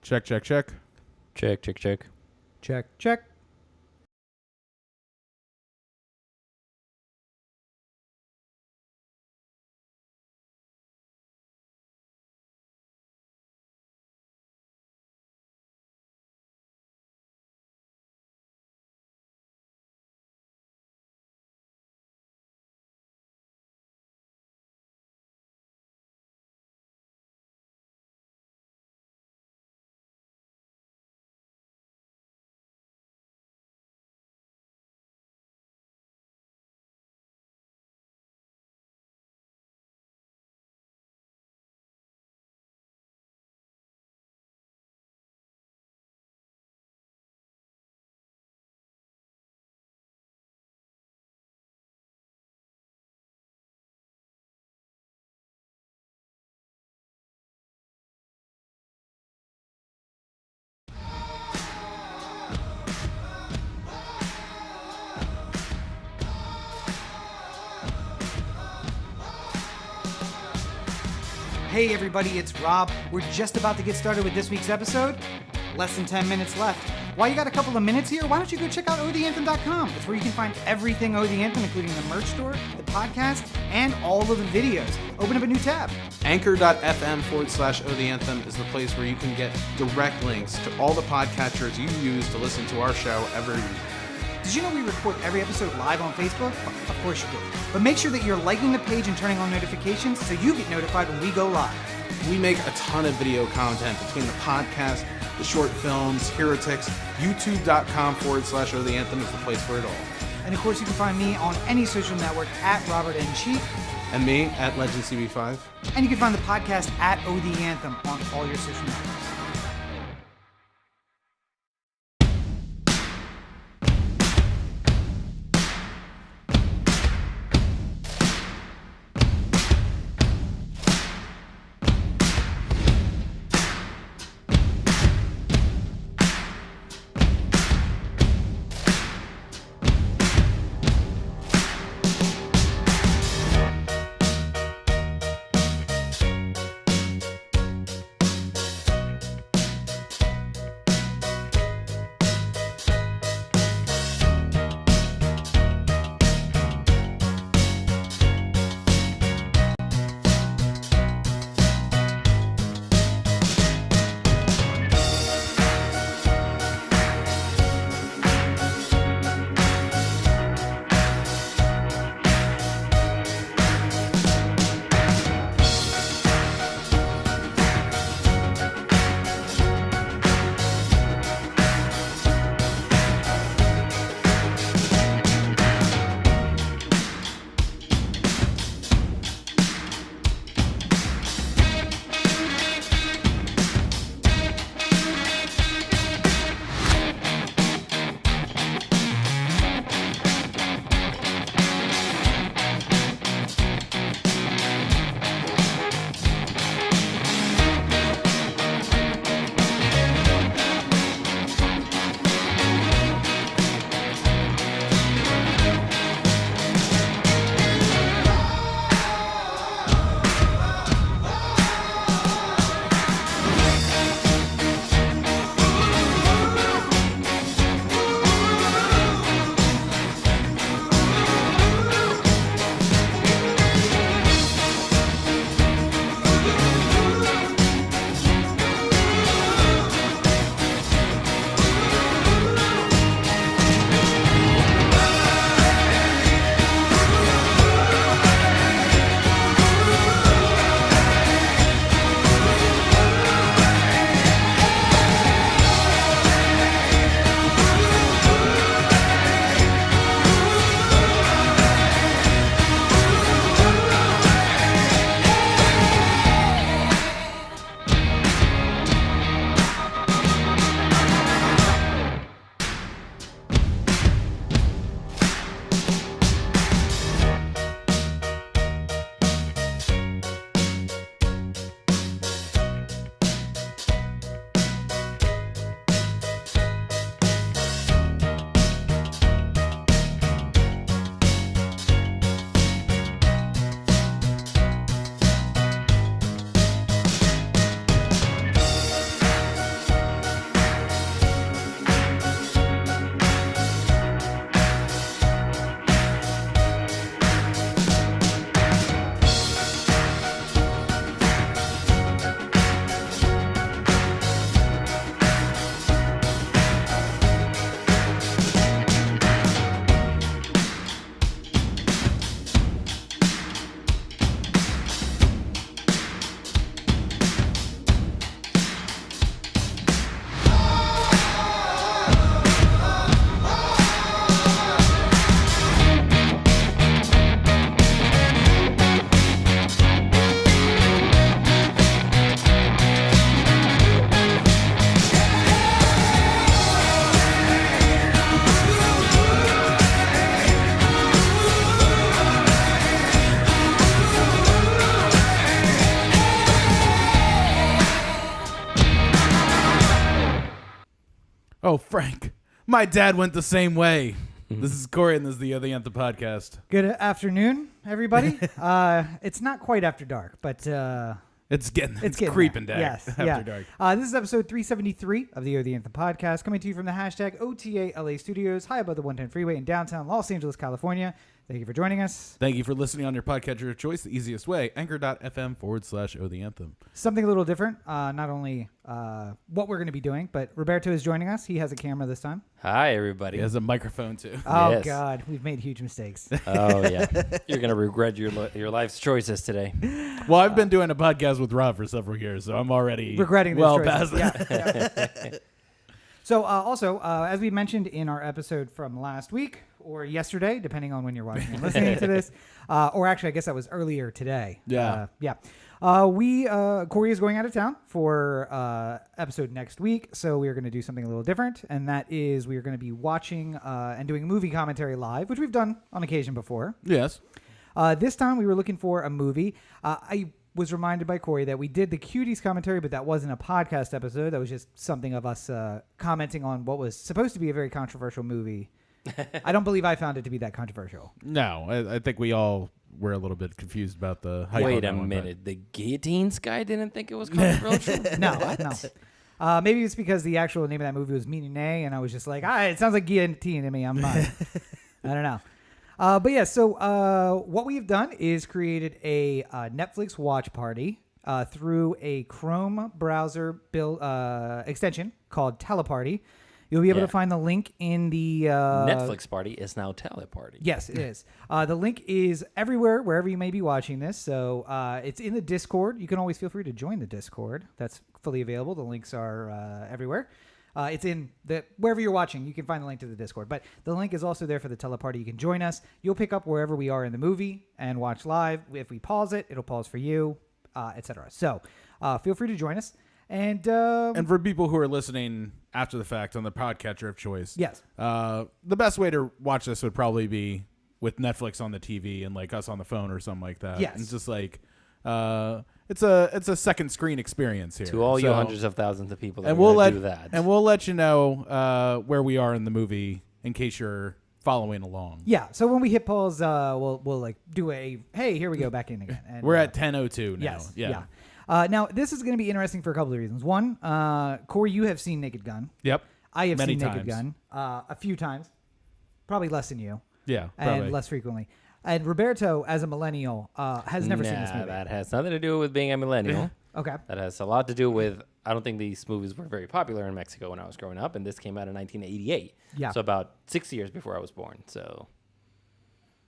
Check, check, check. Check, check, check. Check, check. Hey everybody, it's Rob. We're just about to get started with this week's episode. Less than 10 minutes left. While you got a couple of minutes here, why don't you go check out OTheAnthem.com. It's where you can find everything OThe Anthem, including the merch store, the podcast, and all of the videos. Open up a new tab. Anchor.fm/OThe Anthem is the place where you can get direct links to all the podcatchers you use to listen to our show every week. Did you know we record every episode live on Facebook? Of course you do. But make sure that you're liking the page and turning on notifications so you get notified when we go live. We make a ton of video content between the podcast, the short films, Heretics. YouTube.com/OThe Anthem is the place for it all. And of course you can find me on any social network at Robert N. Cheap. And me at LegendCB5. And you can find the podcast at OThe Anthem on all your social networks. Oh, Frank, my dad went the same way. This is Corey, and this is the Anthem podcast. Good afternoon, everybody. It's not quite after dark, but It's getting creeping there. down Yes, after dark. This is episode 373 of the Anthem podcast, coming to you from the hashtag OTALA Studios, high above the 110 freeway in downtown Los Angeles, California. Thank you for joining us. Thank you for listening on your podcatcher of choice, the easiest way, anchor.fm/O the Anthem. Something a little different, not only what we're going to be doing, but Roberto is joining us. He has a camera this time. Hi, everybody. He has a microphone, too. Oh, Yes. God. We've made huge mistakes. Oh, yeah. You're going to regret your life's choices today. Well, I've been doing a podcast with Rob for several years, so I'm already Regretting well those past choices. that. Yeah. So, also, as we mentioned in our episode from last week or yesterday, depending on when you're watching and listening to this, or actually, I guess that was earlier today. Yeah. Corey is going out of town for episode next week, so we are going to do something a little different, and that is we are going to be watching and doing a movie commentary live, which we've done on occasion before. Yes. This time we were looking for a movie. I was reminded by Corey that we did the Cuties commentary, but that wasn't a podcast episode. That was just something of us commenting on what was supposed to be a very controversial movie. I don't believe I found it to be that controversial. No, I think we all were a little bit confused about the hype. Wait on a that one, minute. The guillotines guy didn't think it was controversial? No. Maybe it's because the actual name of that movie was Meaning Nay, and I was just like, it sounds like guillotine to me. I'm fine. I don't know. But yeah, so what we've done is created a Netflix watch party through a Chrome browser build extension called Teleparty. You'll be able to find the link in the Netflix party is now Teleparty. Yes, it is. The link is everywhere, wherever you may be watching this. So it's in the Discord. You can always feel free to join the Discord. That's fully available. The links are everywhere. It's in wherever you're watching. You can find the link to the Discord. But the link is also there for the Teleparty. You can join us. You'll pick up wherever we are in the movie and watch live. If we pause it, it'll pause for you, etc. So feel free to join us. And for people who are listening after the fact on the podcatcher of choice, yes, the best way to watch this would probably be with Netflix on the TV and like us on the phone or something like that. Yes, it's just like it's a second screen experience here. To all you hundreds of thousands of people that and will do that. And we'll let you know where we are in the movie in case you're following along. Yeah. So when we hit pause, we'll like do hey, here we go back in again. And, we're at 10:02 now. Yes. Yeah. Now, this is going to be interesting for a couple of reasons. One, Corey, you have seen Naked Gun. Yep. I have Many seen Naked times. Gun a few times, probably less than you. Yeah, probably. And less frequently. And Roberto, as a millennial, has never seen this movie. That has nothing to do with being a millennial. Okay. That has a lot to do with, I don't think these movies were very popular in Mexico when I was growing up, and this came out in 1988. Yeah. So about 6 years before I was born. So.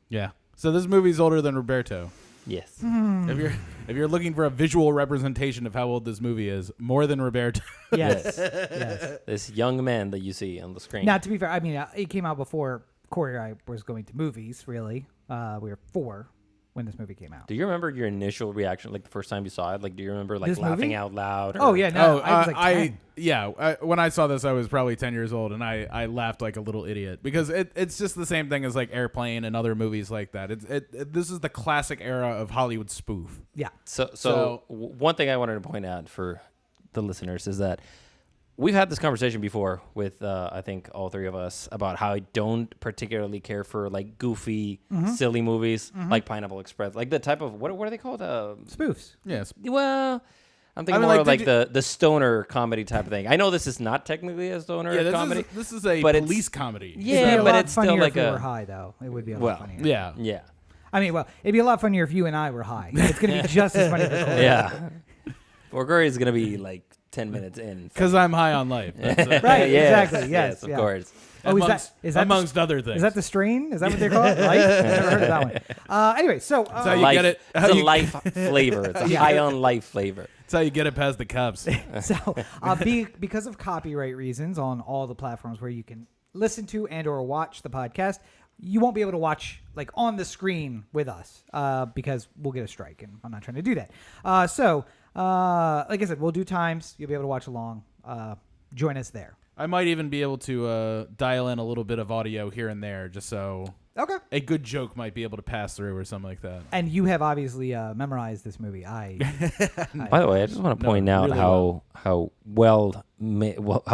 Yeah. So this movie's older than Roberto. Yes. If you're looking for a visual representation of how old this movie is, more than Roberto. Yes. Yes. This young man that you see on the screen. Now, to be fair, I mean, it came out before Corey and I was going to movies, really. We were 4 when this movie came out. Do you remember your initial reaction, like the first time you saw it? Like, do you remember like This laughing movie? out loud? Oh, yeah. No, I was like 10. When I saw this, I was probably 10 years old, and I laughed like a little idiot because it's just the same thing as like Airplane and other movies like that. This is the classic era of Hollywood spoof. Yeah. So one thing I wanted to point out for the listeners is that we've had this conversation before with I think all three of us about how I don't particularly care for like goofy, silly movies like Pineapple Express, like the type of what are they called? Spoofs. Yes. Well, I'm thinking more of like the stoner comedy type of thing. I know this is not technically a stoner comedy. This is a but police comedy. It'd Yeah, be a but lot it's still funnier like if we were high, though. It would be a lot funnier. Yeah. Yeah. I mean, well, it'd be a lot funnier if you and I were high. It's going to be just as funny for Corey. Yeah. Corey is gonna be like 10 minutes in. Because I'm high on life. That's, Right, Yes, exactly. Yes, of yeah. course. Oh, is that amongst other things. Is that the strain? Is that what they call it? Life? I've never heard of that one. Anyway, so how you Life, get it. It's a life flavor. It's a high on life flavor. That's how you get it past the cops. So because of copyright reasons on all the platforms where you can listen to and or watch the podcast, you won't be able to watch like on the screen with us because we'll get a strike, and I'm not trying to do that. Like I said, we'll do times. You'll be able to watch along. Join us there. I might even be able to dial in a little bit of audio here and there just so Okay. a good joke might be able to pass through or something like that. And you have obviously memorized this movie. By the way, I just want to point out really how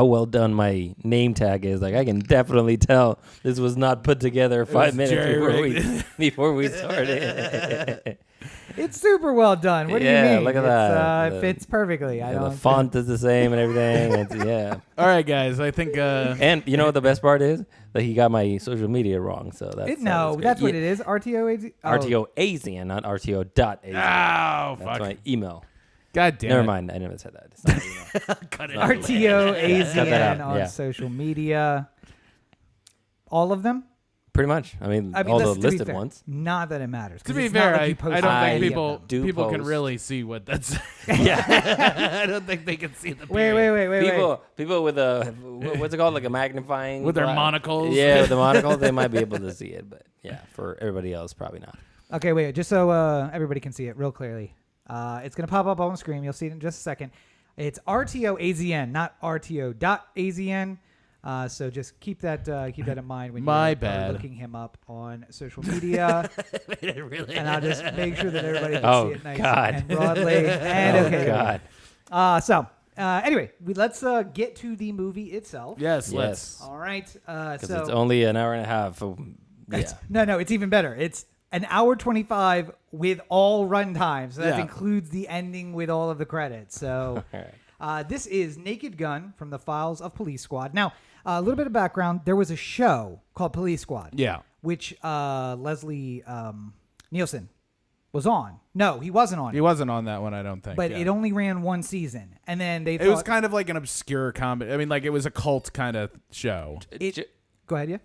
well done my name tag is. Like I can definitely tell this was not put together 5 minutes before we started. It's super well done. What do you mean? Look at that. It fits perfectly. I don't. The font is the same and everything. All right, guys. I think. And you know what the best part is? That he got my social media wrong. So that's that's what it is. RTO RTO ASIAN, not RTO.ASIAN. Oh, That's fuck. my email. God damn Never it. mind. I never said that. It's not my email. Cut it. RTO Cut that AZN out. on Yeah. social media. All of them. Pretty much. I mean all the to be listed fair, ones. Not that it matters. To 'cause be it's not fair, like I you post don't any think of them. people can post. really see what that's. Yeah. I don't think they can see the Wait. People with a what's it called, like a magnifying with their glass? monocles. Yeah, with the monocles, they might be able to see it, but yeah, for everybody else, probably not. Okay, wait. Just so everybody can see it real clearly. It's gonna pop up on the screen. You'll see it in just a second. It's RTO AZN, not RTO.AZN. So just keep that in mind when you're looking him up on social media. And I'll just make sure that everybody can see it nice and broadly. And okay. God. Anyway, let's get to the movie itself. Yes. Let's. All right. Because So it's only an hour and a half. So, yeah. no, it's even better. It's an hour 25 with all runtime. So that Yeah. includes the ending with all of the credits. So All right. this is Naked Gun from the Files of Police Squad. Now, a little bit of background. There was a show called Police Squad. Yeah. Which Leslie Nielsen was on. No, he wasn't on. He wasn't on that one, I don't think. But yeah. it only ran one season. And then they It was kind of like an obscure comedy. I mean, like it was a cult kind of show. Go ahead, yeah?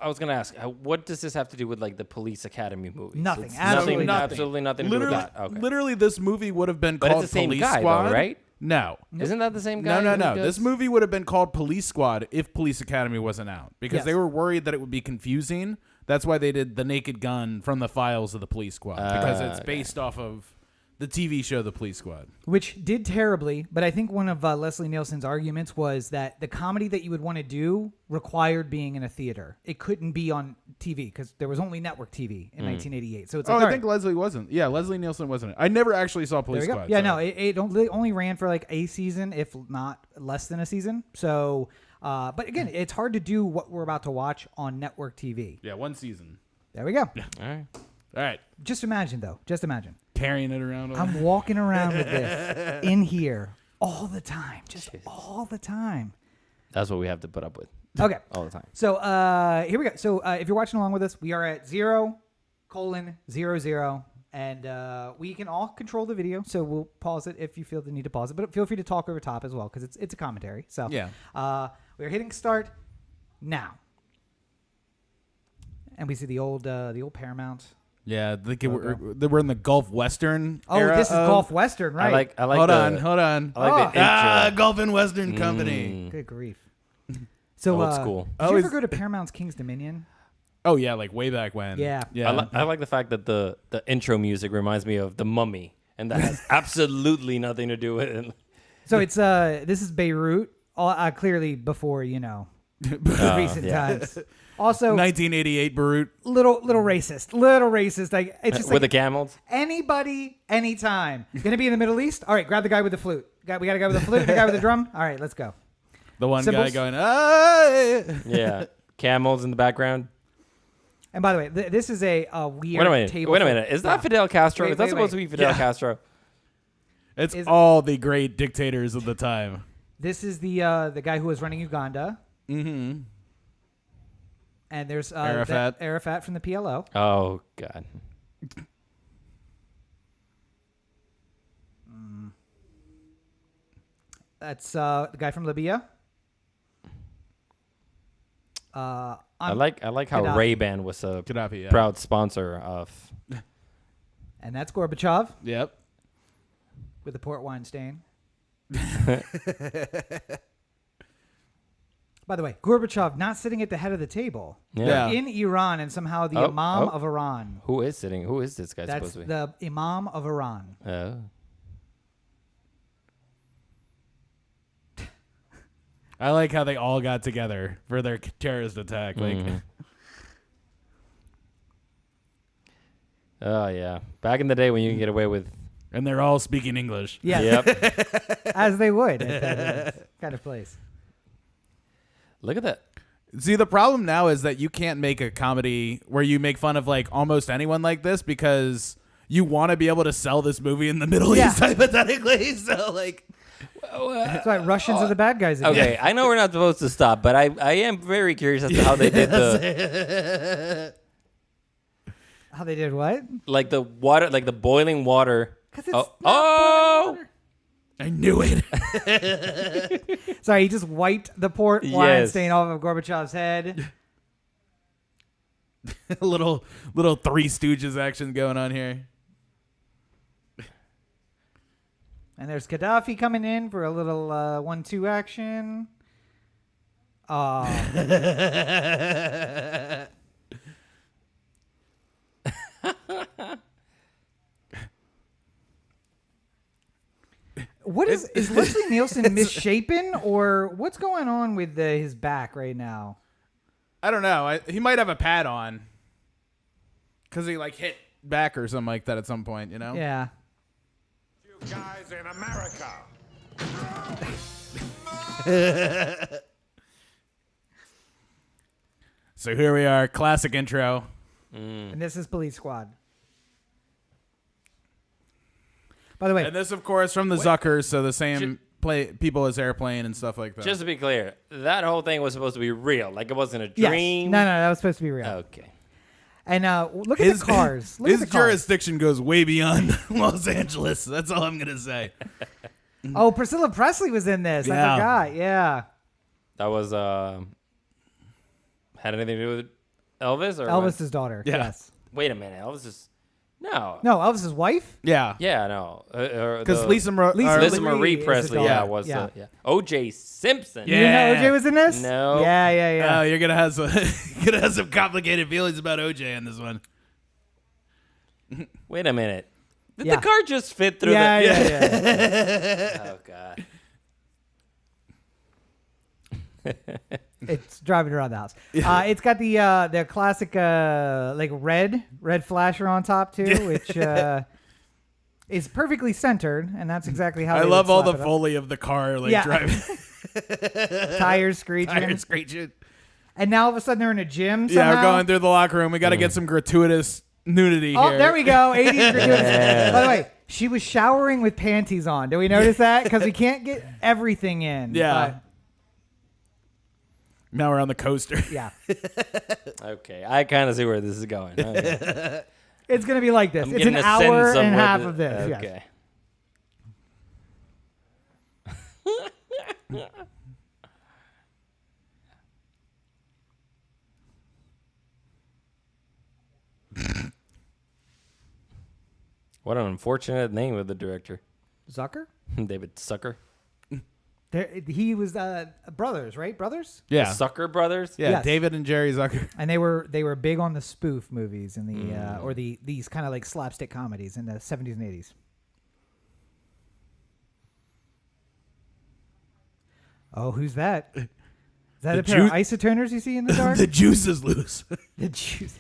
I was gonna ask, what does this have to do with like the Police Academy movies? Nothing. It's Absolutely nothing. Absolutely nothing to do with that. Okay. Literally, this movie would have been But called it's the same Police guy, Squad, though, right? No. Isn't that the same guy? No. who does- This movie would have been called Police Squad if Police Academy wasn't out because Yes. they were worried that it would be confusing. That's why they did The Naked Gun from the Files of the Police Squad because it's based off of the TV show The Police Squad. Which did terribly, but I think one of Leslie Nielsen's arguments was that the comedy that you would want to do required being in a theater. It couldn't be on TV because there was only network TV in 1988. So it's like, I think Leslie wasn't. Yeah, Leslie Nielsen wasn't. I never actually saw Police there you go. Squad. Yeah, so. no, it only ran for like a season, if not less than a season. So, but again, it's hard to do what we're about to watch on network TV. Yeah, one season. There we go. All right. All right. Just imagine, though. Just imagine. Carrying it around. I'm walking around with this in here all the time. Just all the time. That's what we have to put up with Okay. all the time. So here we go. So if you're watching along with us, we are at 0:00, and we can all control the video. So we'll pause it if you feel the need to pause it, but feel free to talk over top as well because it's a commentary. So Yeah. we're hitting start now, and we see the old Paramount. Yeah, we're in the Gulf Western. Oh, era this is of- Gulf Western, right? I like. Hold on. I like the intro. Gulf and Western Company. Good grief. So Old school. Did you ever go to Paramount's King's Dominion? Oh yeah, like way back when. Yeah. I like the fact that the intro music reminds me of The Mummy, and that has absolutely nothing to do with it. So it's this is Beirut, clearly before recent times. Also, 1988 Beirut. little racist. Like it's just With like the camels. anybody, anytime. Gonna be in the Middle East? All right, grab the guy with the flute. We got a guy with the flute, and a guy with the drum. All right, let's go. The one Symbols? guy going, "Ah!" Yeah, camels in the background. And by the way, this is a weird table. Wait a minute. Is that Fidel Castro? Wait, Is that wait, supposed to be Fidel Yeah. Castro? It's Is- all the great dictators of the time. This is the guy who was running Uganda. Mm-hmm. And there's Arafat. Arafat from the PLO. Oh God. That's the guy from Libya. I like how Gaddafi. Ray-Ban was a Gaddafi, yeah. proud sponsor of. And that's Gorbachev Yep. with the port wine stain. By the way, Gorbachev not sitting at the head of the table. Yeah. They're in Iran, and somehow the Imam of Iran. Who is sitting? Who is this guy That's supposed to be? the Imam of Iran. Oh. I like how they all got together for their terrorist attack. Like, Oh yeah, back in the day when you can get away with. And they're all speaking English. Yeah, Yep. as they would at that kind of place. Look at that. See, the problem now is that you can't make a comedy where you make fun of like almost anyone like this because you want to be able to sell this movie in the Middle Yeah. East hypothetically. So like, That's why Russians are the bad guys again. Okay, I know we're not supposed to stop, but I am very curious as to how they did the How they did what? like the water, like the boiling water. 'Cause it's Oh, not boiling water. I knew it. Sorry, he just wiped the port wine Yes. stain off of Gorbachev's head. A little Three Stooges action going on here. And there's Gaddafi coming in for a little 1-2 action. What is Leslie Nielsen misshapen, or what's going on with his back right now? I don't know. He might have a pad on because he like hit back or something like that at some point. You know? Yeah. You guys in America. So here we are, classic intro. And this is Police Squad. By the way, And this, of course, from the Zuckers, so the same people as Airplane and stuff like that. Just to be clear, that whole thing was supposed to be real. Like it wasn't a yes. dream. No, that was supposed to be real. Okay. And look at the cars. Look his at the cars. jurisdiction goes way beyond Los Angeles. That's all I'm gonna say. Oh, Priscilla Presley was in this. I Yeah. forgot. Yeah. That was had anything to do with Elvis or what? Elvis's daughter. Yeah. Yes. Wait a minute, Elvis is no. No, Elvis's wife? Yeah, Yeah, no. because Lisa Lisa Lisa Marie Marie is the Presley, daughter. yeah, was Yeah. the O.J. Simpson. You didn't know OJ was in this? No. Yeah. Oh, you're gonna have some some complicated feelings about OJ in this one. Wait a minute. Did Yeah. the car just fit through Yeah, the? yeah. Oh God. It's driving around the house. It's got the classic like red flasher on top too, which is perfectly centered, and that's exactly how I they would love all the slap it up. foley of the car, like Yeah. driving Tires screeching. tires screeching. And now all of a sudden they're in a gym Yeah, somehow. we're going through the locker room. We got to get some gratuitous nudity Oh, here. there we go. 80s gratuitous. By the way, she was showering with panties on. Did we notice that? Because we can't get everything in. Yeah. Now we're on the coaster. But, yeah. Okay, I kind of see where this is going. Okay. It's going to be like this. I'm It's an getting a hour sense of and a what half the- of this. Yes. Okay. What an unfortunate name of the director, Zucker? David Sucker. He was brothers, right? Brothers? Yeah. The Sucker Brothers. Yeah, Yes. David and Jerry Zucker. And they were big on the spoof movies and these kind of like slapstick comedies in the 70s and 80s. Oh, who's that? Is that The a pair of Ju- isotoners you see in the dark? The juice is loose. The juice.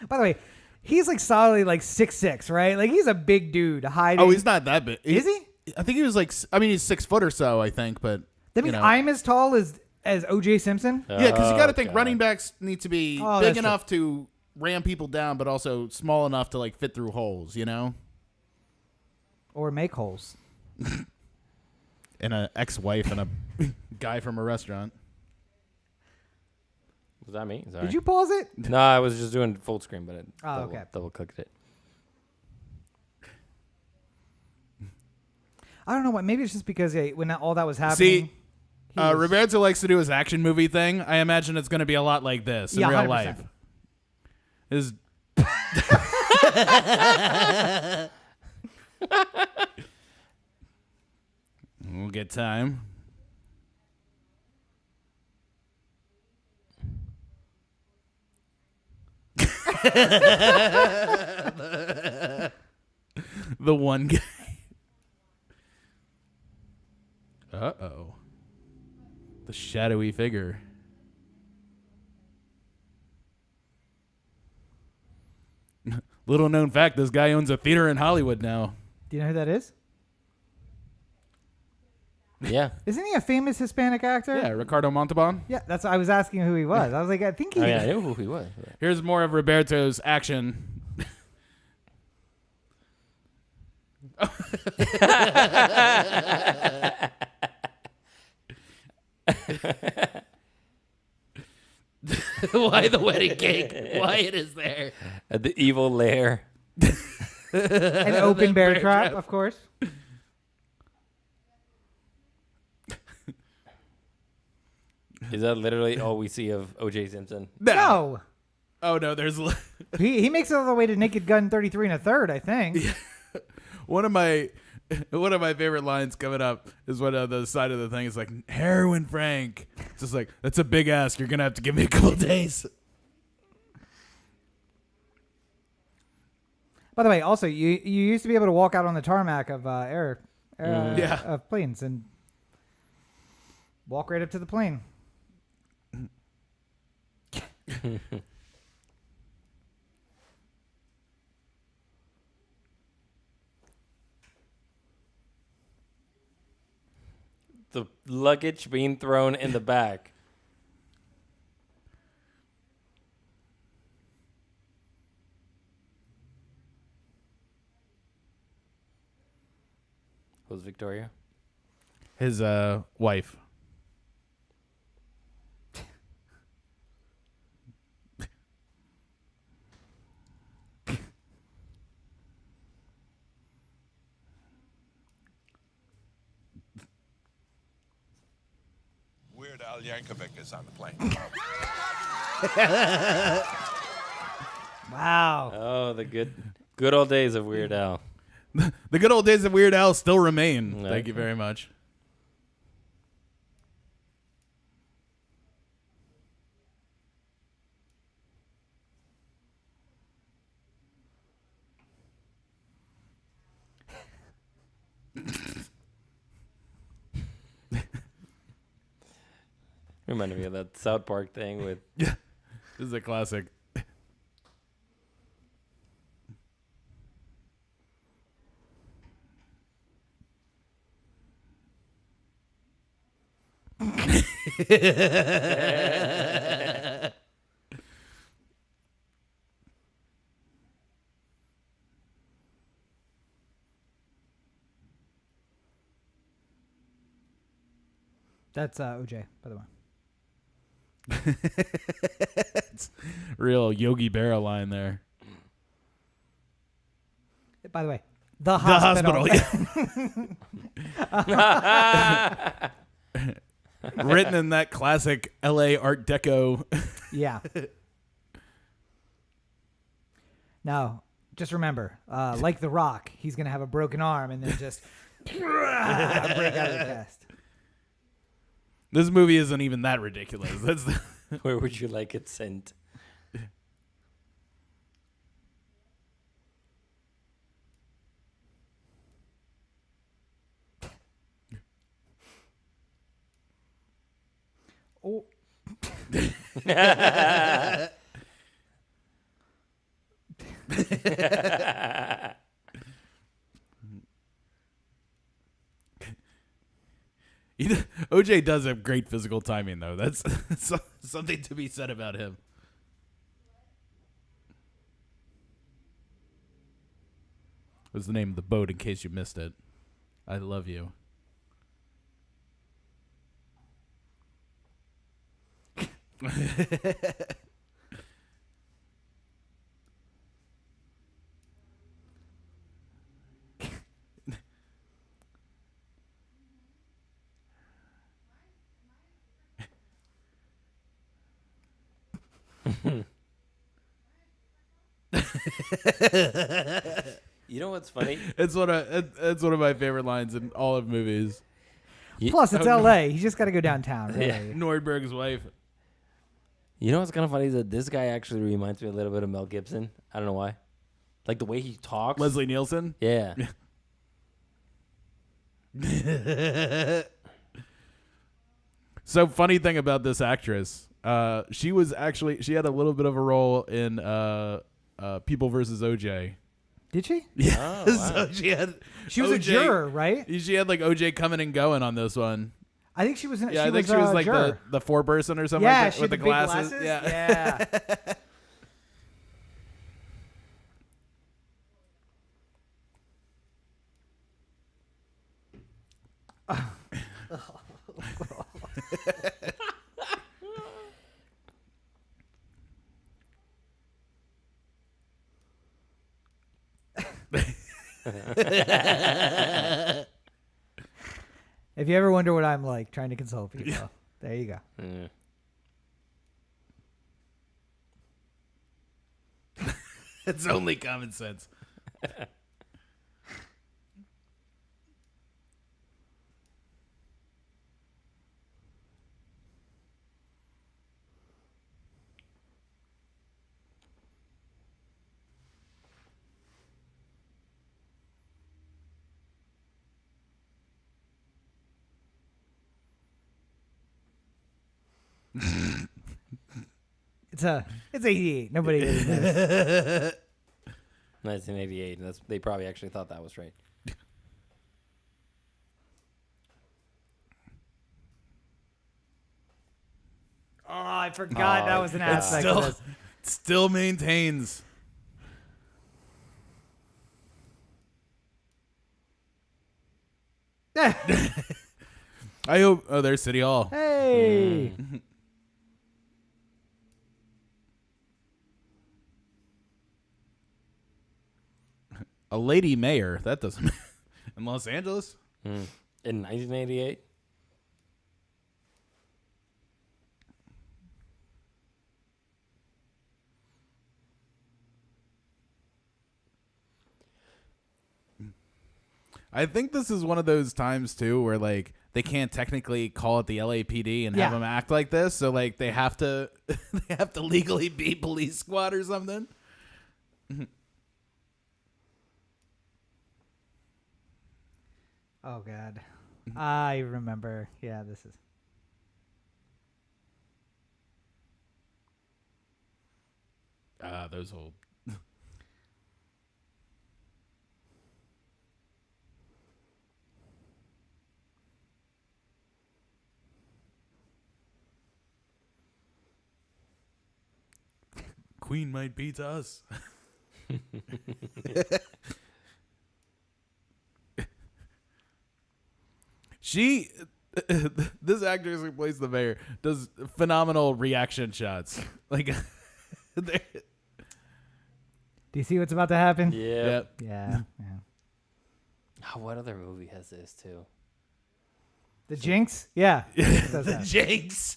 By the way, he's like solidly like 6'6", right? Like he's a big dude hiding. Oh, he's not that big. Is he? I think he was like, I mean, he's 6 foot or so, I think, but. That means you know. I'm as tall as O.J. Simpson? Yeah, because you got to think God. running backs need to be Oh, big that's enough to ram people down, but also small enough to like fit through holes, you know? Or make holes. And an ex-wife and a guy from a restaurant. Was that me? Sorry. Did you pause it? No, I was just doing full screen, but Oh, okay. double clicked it. I don't know what. Maybe it's just because when all that was happening. See, he was- Roberto likes to do his action movie thing. I imagine it's going to be a lot like this in Yeah, real 100%. life. Is we'll get time. The one guy. Uh-oh. The shadowy figure. Little known fact: this guy owns a theater in Hollywood now. Do you know who that is? Yeah. Isn't he a famous Hispanic actor? Yeah, Ricardo Montalban. Yeah, that's. I was asking who he was. I was like, I think he. I mean, I knew who he was. Here's more of Roberto's action. Why the wedding cake? Why it is there? The evil lair. An open bear trap, of course. Is that literally all we see of O.J. Simpson? No. Oh no, there's He makes it all the way to Naked Gun 33 1/3, I think. one of my favorite lines coming up is when the side of the thing is like, heroin Frank. It's just like, that's a big ask. You're gonna have to give me a couple days. By the way, also you used to be able to walk out on the tarmac of Yeah. of planes and walk right up to the plane. The luggage being thrown in the back. Who's Victoria? His wife. Weird Al Yankovic is on the plane. Wow. Oh, the good old days of Weird Al. The good old days of Weird Al still remain. Yeah. Thank you very much. Reminded me of that South Park thing with Yeah, this is a classic. That's OJ, by the way. It's real Yogi Berra line there. By the way, the The hospital. hospital. Written in that classic LA Art Deco. Yeah. Now, just remember, like The Rock, he's going to have a broken arm and then just break out of the cast. This movie isn't even that ridiculous. That's Where Would You Like It Sent? Oh. OJ does have great physical timing, though. That's something to be said about him. What's the name of the boat in case you missed it? I love you. You know what's funny? It's one of my favorite lines in all of movies. Plus, it's L.A. He's just got to go downtown. Really. Yeah. Nordberg's wife. You know what's kind of funny is that this guy actually reminds me a little bit of Mel Gibson. I don't know why. Like the way he talks. Leslie Nielsen. Yeah. So funny thing about this actress, she had a little bit of a role in People versus OJ. Did she? Yeah. Oh, wow. So She was a juror, right? She had like OJ coming and going on this one. I think she was. Yeah, I think she was like juror. the four-person or something Yeah, like that she with had the big glasses. Yeah. If you ever wonder what I'm like trying to console people, there you go. Mm. It's only common sense. It's 88. Nobody really knows. 1988. They probably actually thought that was right. Oh, I forgot that was an aspect of this. Still maintains. I hope. Oh, there's City Hall. Hey. A lady mayor. That doesn't. In Los Angeles. In 1988. I think this is one of those times too where like they can't technically call it the LAPD and have them act like this, so like they have to they have to legally be police squad or something. Oh God, I remember. Yeah, this is. Those old. Queen might beat us. This actress who plays the mayor does phenomenal reaction shots. Like, Do you see what's about to happen? Yeah. Yeah. Oh, what other movie has this too? The Jinx? Yeah. It does The that. Jinx.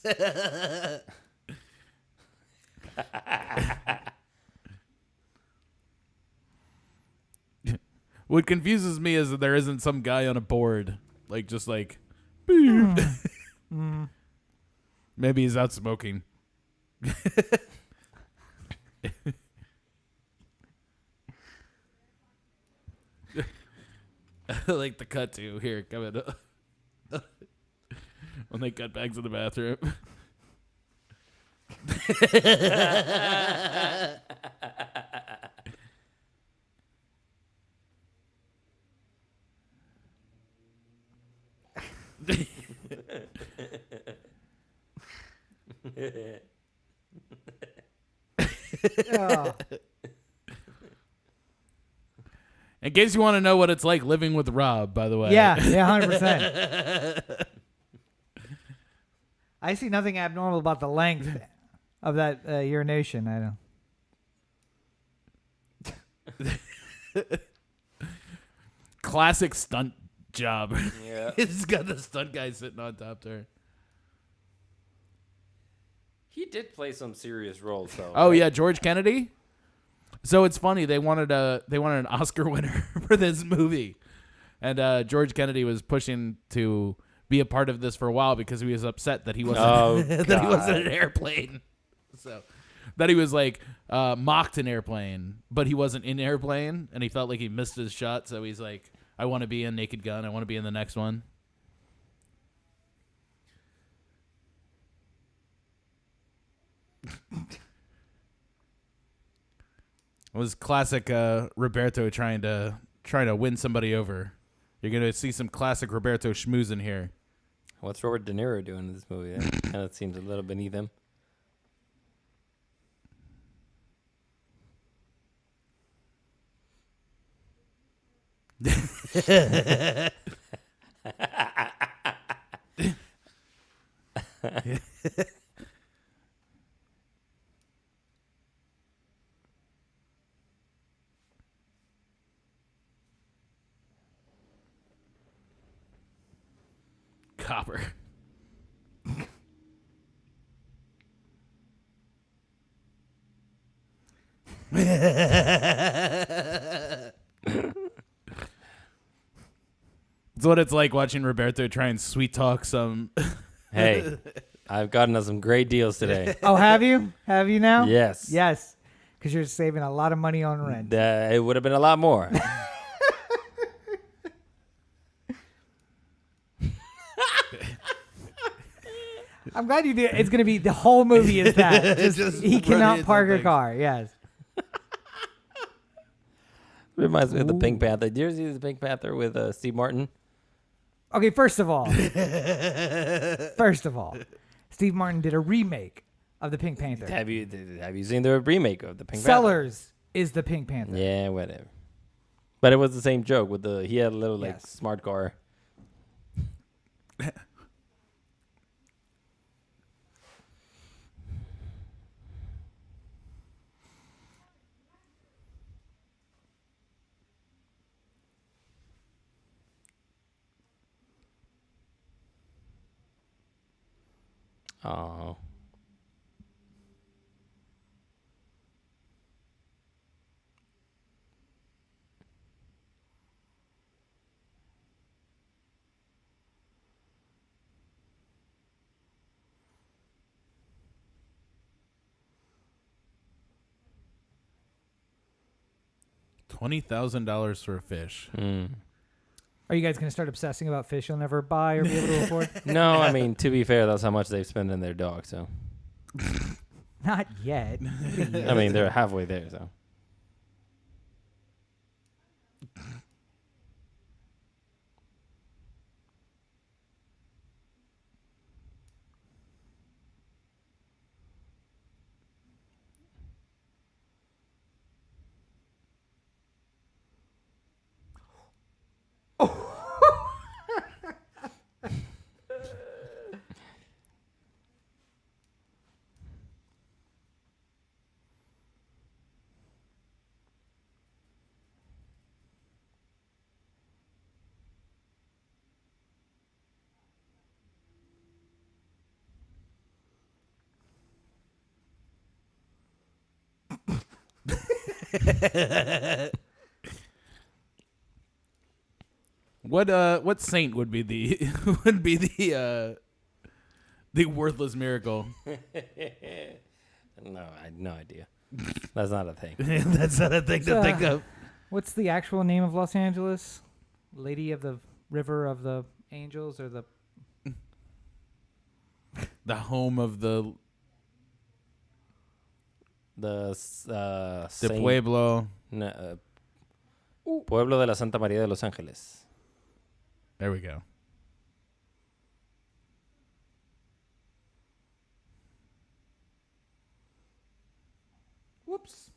What confuses me is that there isn't some guy on a board, like just like, beep. Maybe he's out smoking. I like the cut to here coming up when they cut back to the bathroom. Oh. In case you want to know what it's like living with Rob, by the way. Yeah, 100%. I see nothing abnormal about the length of that urination. I don't. Classic stunt job. Yeah. It's got the stunt guy sitting on top there. He did play some serious roles though. Oh right? yeah, George Kennedy. So it's funny, they wanted an Oscar winner for this movie, and George Kennedy was pushing to be a part of this for a while because he was upset that he wasn't that he wasn't an Airplane. So that he was like mocked in Airplane, but he wasn't in Airplane, and he felt like he missed his shot. So he's like, I want to be in Naked Gun. I want to be in the next one. It was classic Roberto trying to win somebody over. You're gonna see some classic Roberto schmooze in here. What's Robert De Niro doing in this movie? That kind of seems a little beneath him. Copper. It's what it's like watching Roberto try and sweet talk some. Hey, I've gotten us some great deals today. Oh, have you? Have you now? Yes. Yes. Because you're saving a lot of money on rent. It would have been a lot more. I'm glad you did. It's going to be the whole movie is that. Just he run cannot into park a things. car. Yes. Reminds me of the Pink Panther. Did you ever see the Pink Panther with Steve Martin? Okay, first of all, Steve Martin did a remake of the Pink Panther. Have you seen the remake of the Pink Sellers is the Pink Panther. Panther? Yeah, whatever. But it was the same joke with he had a little Yes. smart car. Oh. $20,000 for a fish. Are you guys going to start obsessing about fish you'll never buy or be able to afford? No, I mean, to be fair, that's how much they've spent on their dog, so. Not yet. I mean, they're halfway there, so. What saint would be the worthless miracle? No, I had no idea. That's not a thing. That's not a thing to think of. What's the actual name of Los Angeles? Lady of the River of the Angels or the... The home of the Saint- Pueblo. No, Pueblo de la Santa María de Los Ángeles. There we go. Whoops.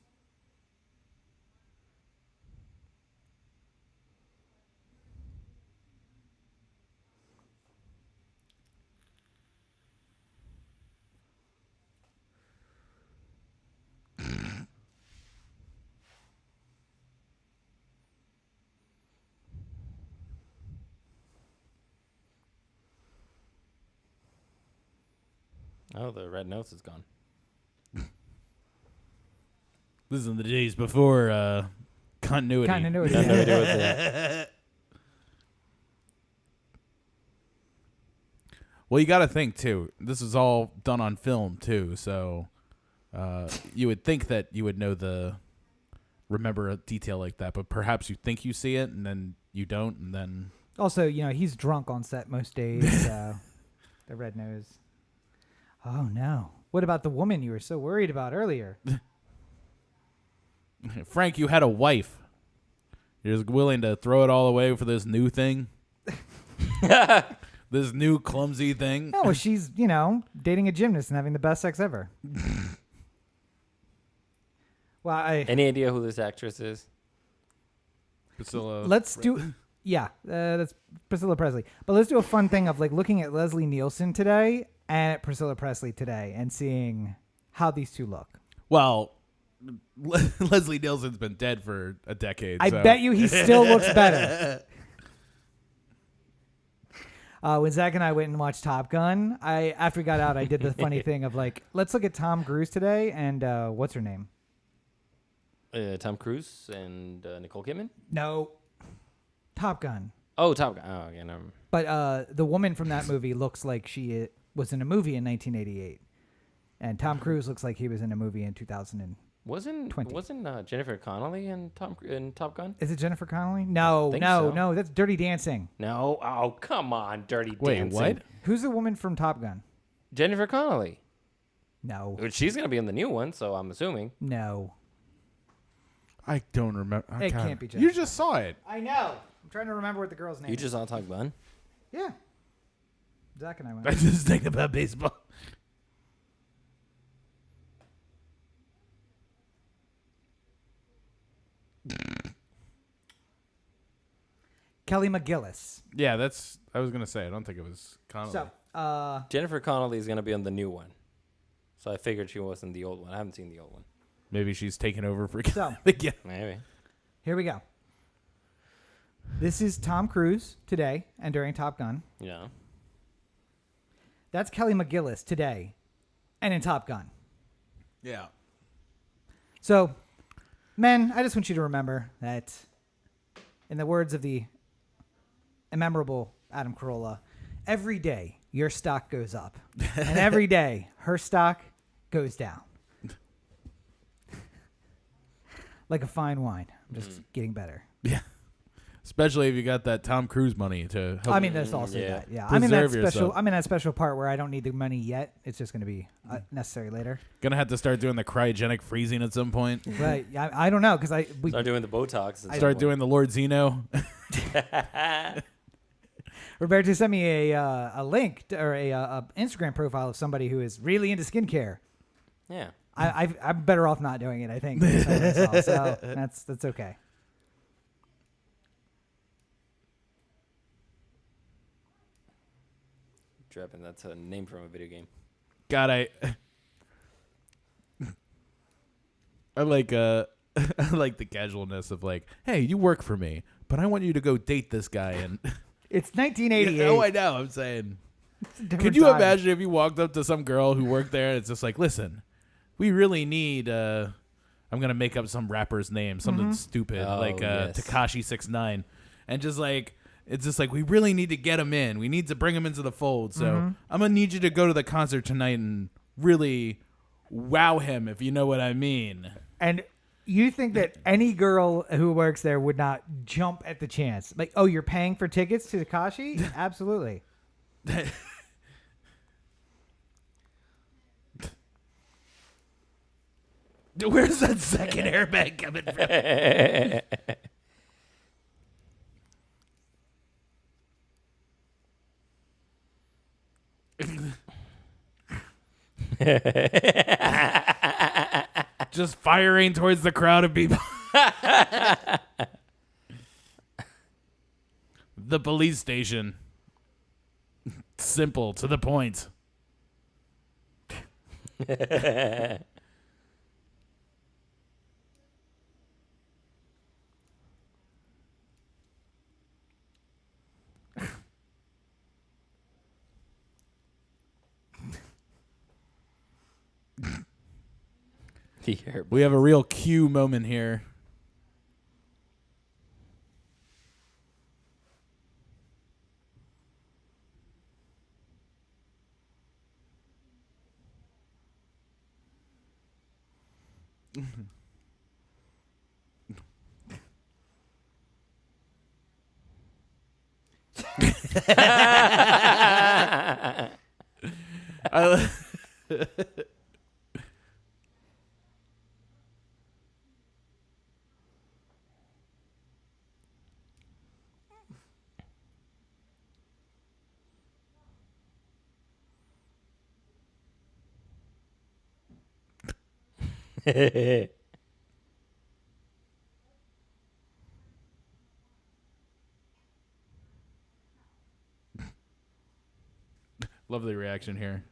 Oh, the red nose is gone. This is in the days before continuity. Continuity. Got no idea what the- Well, you got to think too. This is all done on film too, so you would think that you would remember a detail like that, but perhaps you think you see it and then you don't, and then Also, he's drunk on set most days, so the red nose. Oh, no. What about the woman you were so worried about earlier? Frank, you had a wife. You're just willing to throw it all away for this new thing? This new clumsy thing? No, she's, dating a gymnast and having the best sex ever. Well, Any idea who this actress is? Priscilla. Let's do... Yeah, that's Priscilla Presley. But let's do a fun thing of looking at Leslie Nielsen today and at Priscilla Presley today and seeing how these two look. Well, Leslie Nielsen's been dead for a decade. I bet you he still looks better. When Zach and I went and watched Top Gun, after we got out, I did the funny thing of let's look at Tom Cruise today and what's her name? Tom Cruise and Nicole Kidman? No. Top Gun. Oh, Top Gun. Oh, yeah, never. But the woman from that movie looks like she was in a movie in 1988. And Tom Cruise looks like he was in a movie in 2020. Wasn't Jennifer Connelly in Top Gun? Is it Jennifer Connelly? No, that's Dirty Dancing. No. Oh, come on, Dirty Dancing. Wait, what? Who's the woman from Top Gun? Jennifer Connelly. No. She's gonna be in the new one, so I'm assuming. No. I don't remember. It can't be Jennifer. You just saw it. I know. I'm trying to remember what the girl's name You is. just saw Top Gun? Yeah. Zach and I went. I just think about baseball. Kelly McGillis. Yeah, I was gonna say. I don't think it was Connolly. So, Jennifer Connelly is gonna be on the new one, so I figured she wasn't the old one. I haven't seen the old one. Maybe she's taking over for. So yeah. Maybe. Here we go. This is Tom Cruise today and during Top Gun. Yeah. That's Kelly McGillis today and in Top Gun. Yeah. So, men, I just want you to remember that, in the words of the immemorable Adam Carolla, every day your stock goes up, and every day her stock goes down. Like a fine wine. I'm just getting better. Yeah. Especially if you got that Tom Cruise money to help. I mean, there's also that. Yeah, Preserve I'm in that special part where I don't need the money yet. It's just going to be necessary later. Gonna have to start doing the cryogenic freezing at some point. But I don't know because Start doing the Botox. Start doing the Lord Zeno. Roberto sent me a link or a Instagram profile of somebody who is really into skincare. Yeah. I'm better off not doing it. I think. So that's okay. Dropping that's a name from a video game. God, I like I like the casualness of hey, you work for me, but I want you to go date this guy and It's 1988. Oh, I know. I'm saying. Could you you imagine if you walked up to some girl who worked there and it's just listen, we really need I'm gonna make up some rapper's name, something stupid yes. Tekashi 6ix9ine, and just it's just we really need to get him in. We need to bring him into the fold. So I'm gonna need you to go to the concert tonight and really wow him, if you know what I mean. And you think that any girl who works there would not jump at the chance? Oh, you're paying for tickets to Tekashi? Absolutely. Where's that second airbag coming from? Just firing towards the crowd of people. The police station. Simple, to the point. We have a real Q moment here. I, Lovely reaction here.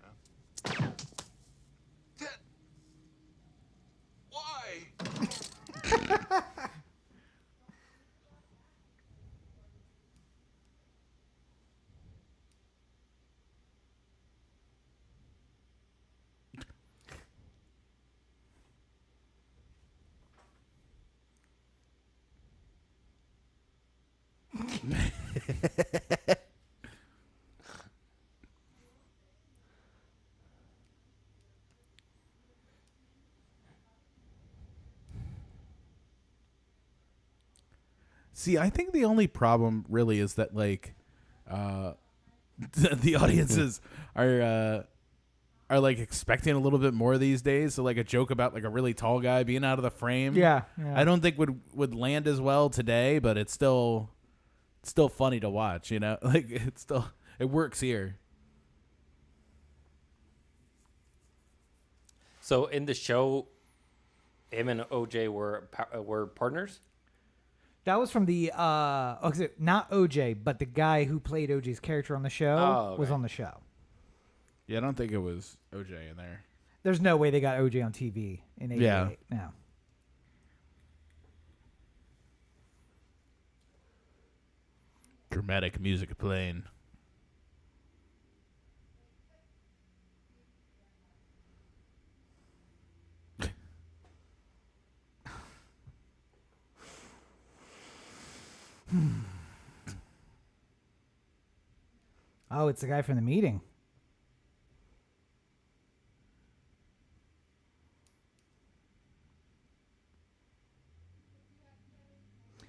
Why? See, I think the only problem really is that like the audiences are like expecting a little bit more these days. So like a joke about like a really tall guy being out of the frame. Yeah. I don't think would land as well today, but it's still funny to watch, you know? Like it works here. So in the show, him and OJ were partners? That was from the not OJ, but the guy who played OJ's character on the show was on the show. Yeah, I don't think it was OJ in there. There's no way they got OJ on TV in '88. Yeah. No. Dramatic music playing. Oh, it's the guy from the meeting.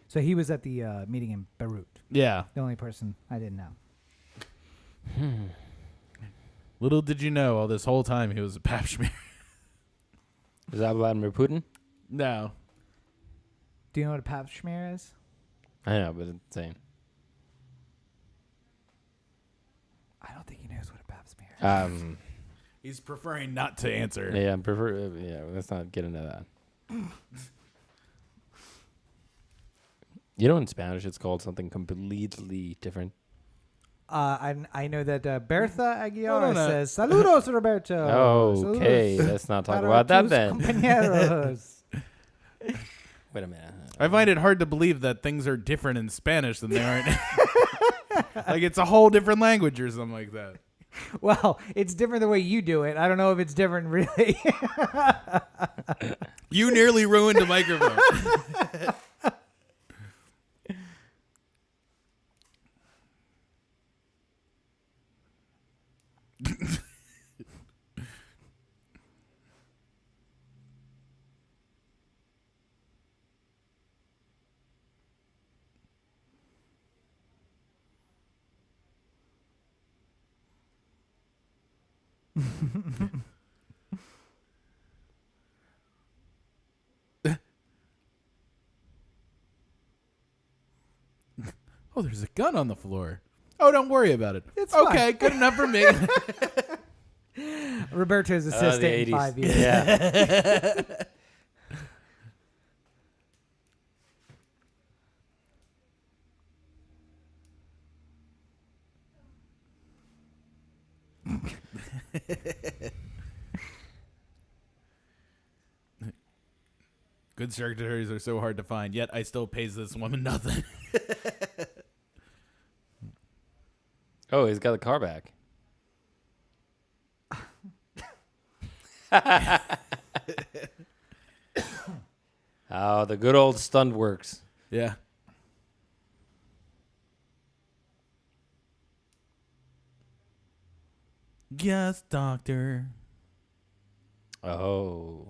So he was at the meeting in Beirut. Yeah. The only person I didn't know. Little did you know, all this whole time he was a pap smear. Is that Vladimir Putin? No. Do you know what a pap smear is? I know, but it's insane. I don't think he knows what a pap smear is. He's preferring not to answer. Yeah, let's not get into that. You know, in Spanish, it's called something completely different. I know that Bertha Aguiar No, no. says, "Saludos, Roberto." Okay, Saludos let's not talk para about that tus then. compañeros. Wait a minute. I find it hard to believe that things are different in Spanish than they are in like it's a whole different language or something like that. Well, it's different the way you do it. I don't know if it's different really. You nearly ruined the microphone. Oh, there's a gun on the floor. Oh, don't worry about it. It's okay. fine. Good enough for me. Roberto's assistant The in 80s. 5 years. Yeah. Good secretaries are so hard to find, yet I still pays this woman nothing. Oh, he's got the car back. Oh, the good old stunt works. Yeah. Yes, doctor. Oh.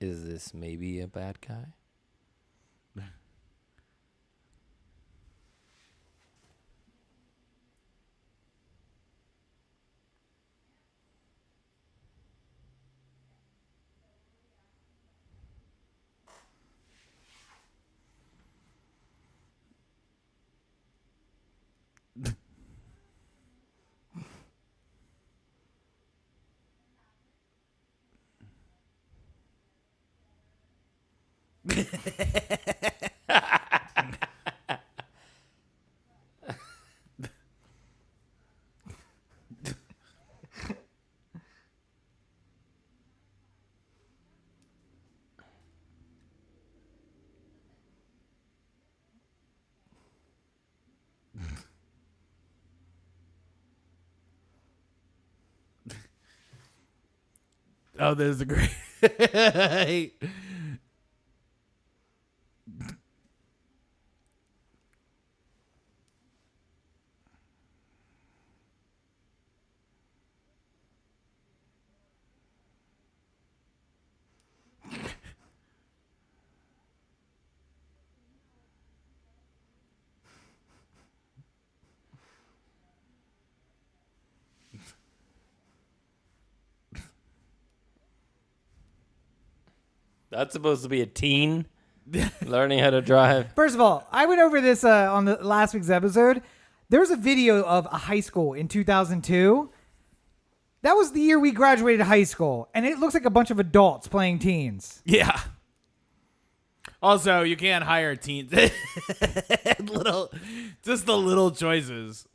Is this maybe a bad guy? Oh, there's a great. That's supposed to be a teen learning how to drive. First of all, I went over this on the last week's episode. There's a video of a high school in 2002. That was the year we graduated high school, and it looks like a bunch of adults playing teens. Yeah. Also, you can't hire teens. Just the little choices.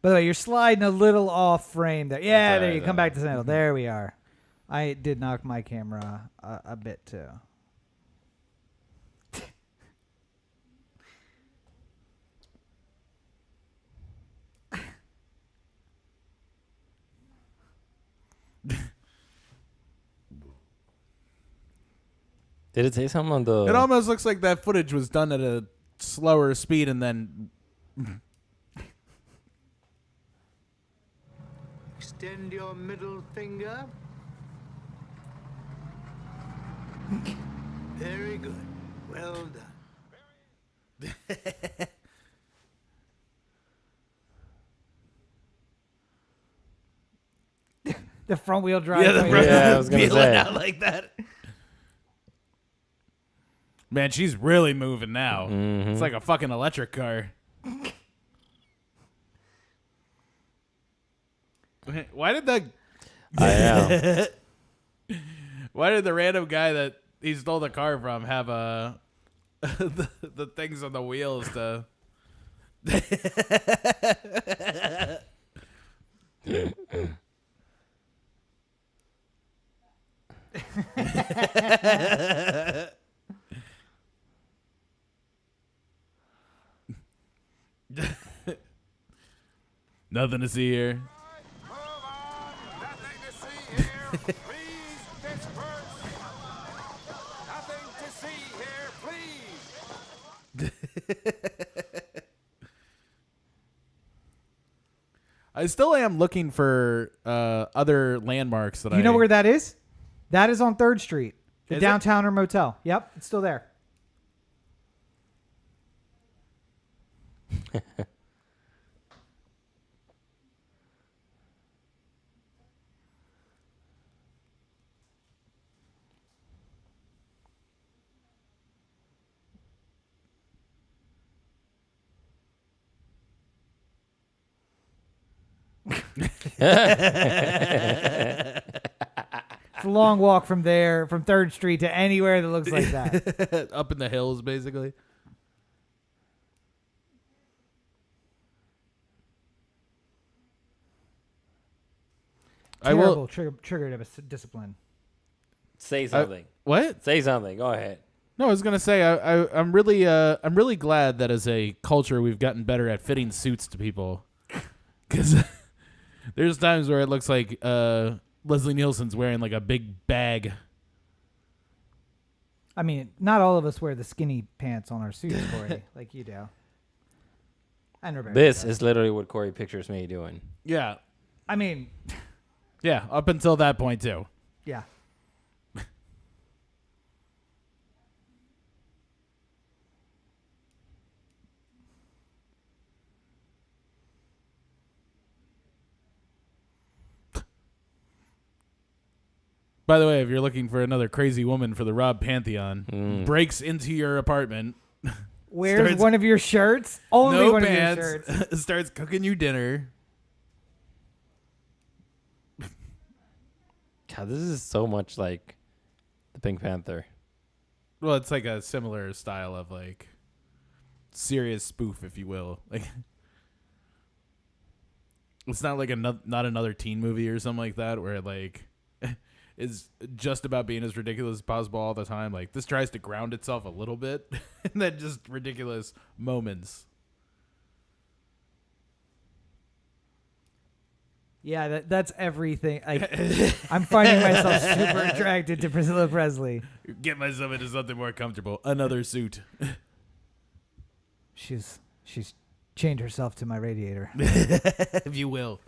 By the way, you're sliding a little off frame there. Yeah, That's there right, you come back to center. There we are. I did knock my camera a bit too. Did it say something on the... It almost looks like that footage was done at a slower speed and then... Extend your middle finger. Very good. Well done. The front wheel drive. Yeah, the front Yeah, I was gonna feeling say. out like that. Man, she's really moving now. It's like a fucking electric car. Why did that... I know. Why did the random guy that he stole the car from have the things on the wheels to... Nothing to see here. Move on. Nothing to see here. Please disperse. Nothing to see here, please. I still am looking for other landmarks that You know where that is? That is on 3rd Street, the Is it? Downtowner Motel. Yep, it's still there. It's a long walk from there, from 3rd Street to anywhere that looks like that. up in the hills, basically. Terrible trigger discipline. Say something. What? Say something. Go ahead. No, I was gonna say I'm really glad that as a culture we've gotten better at fitting suits to people, because there's times where it looks like Leslie Nielsen's wearing like a big bag. I mean, not all of us wear the skinny pants on our suits, Corey, like you do. And Rebecca This does. is literally what Corey pictures me doing. Yeah, I mean, yeah. Up until that point too. yeah. By the way, if you're looking for another crazy woman for the Rob Pantheon, breaks into your apartment, Wears Starts- one of your shirts? Only no one pants, of your shirts. starts cooking you dinner. God, this is so much like the Pink Panther. Well, it's like a similar style of like serious spoof, if you will. Like it's not like not another teen movie or something like that where it like is just about being as ridiculous as possible all the time. Like this tries to ground itself a little bit and then just ridiculous moments. Yeah, that's everything. I'm finding myself super attracted to Priscilla Presley. Get myself into something more comfortable. Another suit. She's chained herself to my radiator. If you will.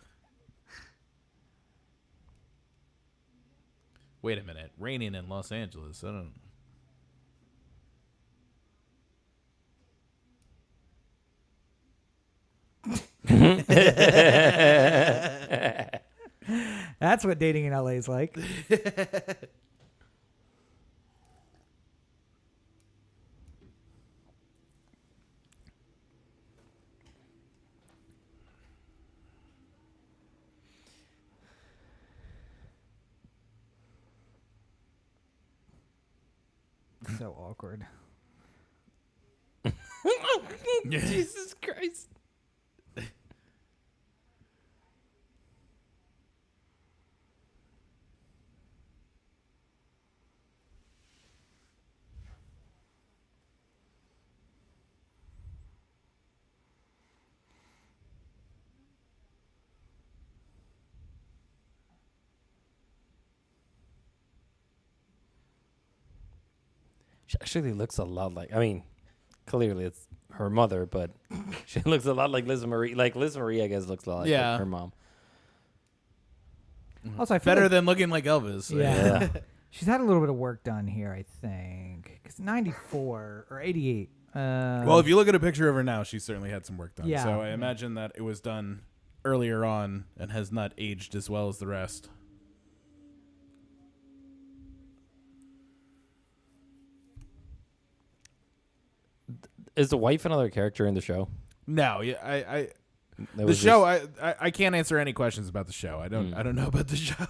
Wait a minute. Raining in Los Angeles. I don't. That's what dating in LA is like. So awkward. Jesus Christ. She actually looks a lot like, I mean, clearly it's her mother, but she looks a lot like Liz Marie. Like Liz Marie, I guess, looks a lot like her mom. Also, I feel Better like, than looking like Elvis. yeah. She's had a little bit of work done here, I think. Because 94 or 88. Well, if you look at a picture of her now, she certainly had some work done. Yeah. So I imagine that it was done earlier on and has not aged as well as the rest. Is the wife another character in the show? No, yeah, That the was show. just- I can't answer any questions about the show. I don't know about the show,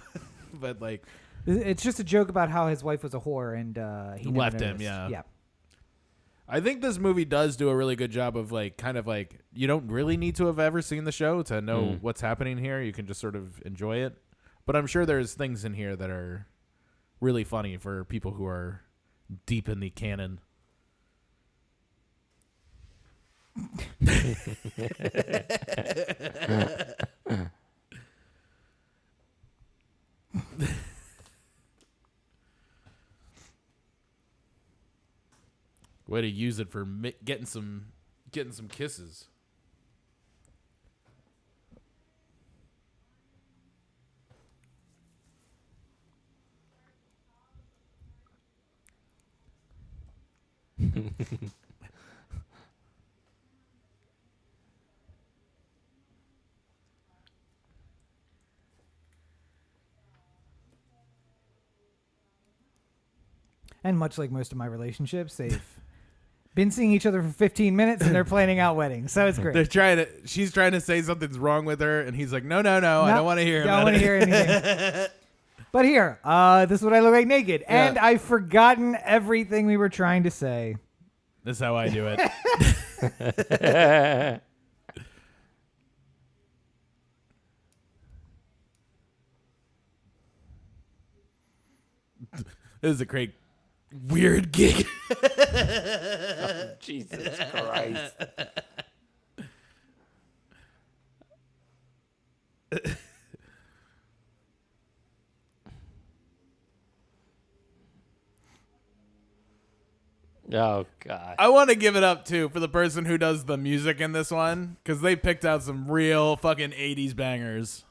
but like it's just a joke about how his wife was a whore and he never Left him, noticed. yeah. Yeah. I think this movie does do a really good job of like kind of like you don't really need to have ever seen the show to know what's happening here. You can just sort of enjoy it. But I'm sure there's things in here that are really funny for people who are deep in the canon. Way to use it for getting some kisses. And much like most of my relationships, they've been seeing each other for 15 minutes and they're planning out weddings. So it's great. She's trying to say something's wrong with her, and he's like, no, I don't want to hear Don't about want to it. hear anything. But here, this is what I look like naked. Yeah. And I've forgotten everything we were trying to say. That's how I do it. This is a great, weird gig. Jesus Christ. Oh, God. I want to give it up, too, for the person who does the music in this one, because they picked out some real fucking 80s bangers.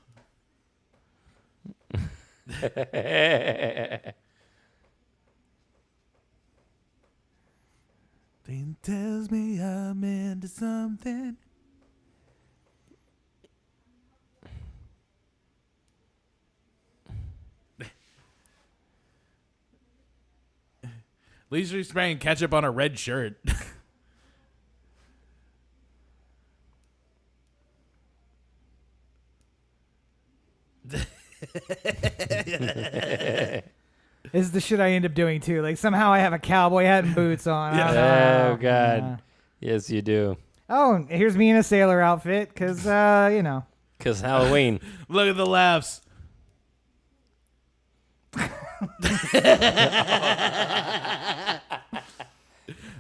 Thing tells me I'm into something. At least you're spraying ketchup on a red shirt. This is the shit I end up doing too. Like somehow I have a cowboy hat and boots on. I don't know. Oh God. Yes, you do. Oh, and here's me in a sailor outfit because you know. Because Halloween. Look at the laughs.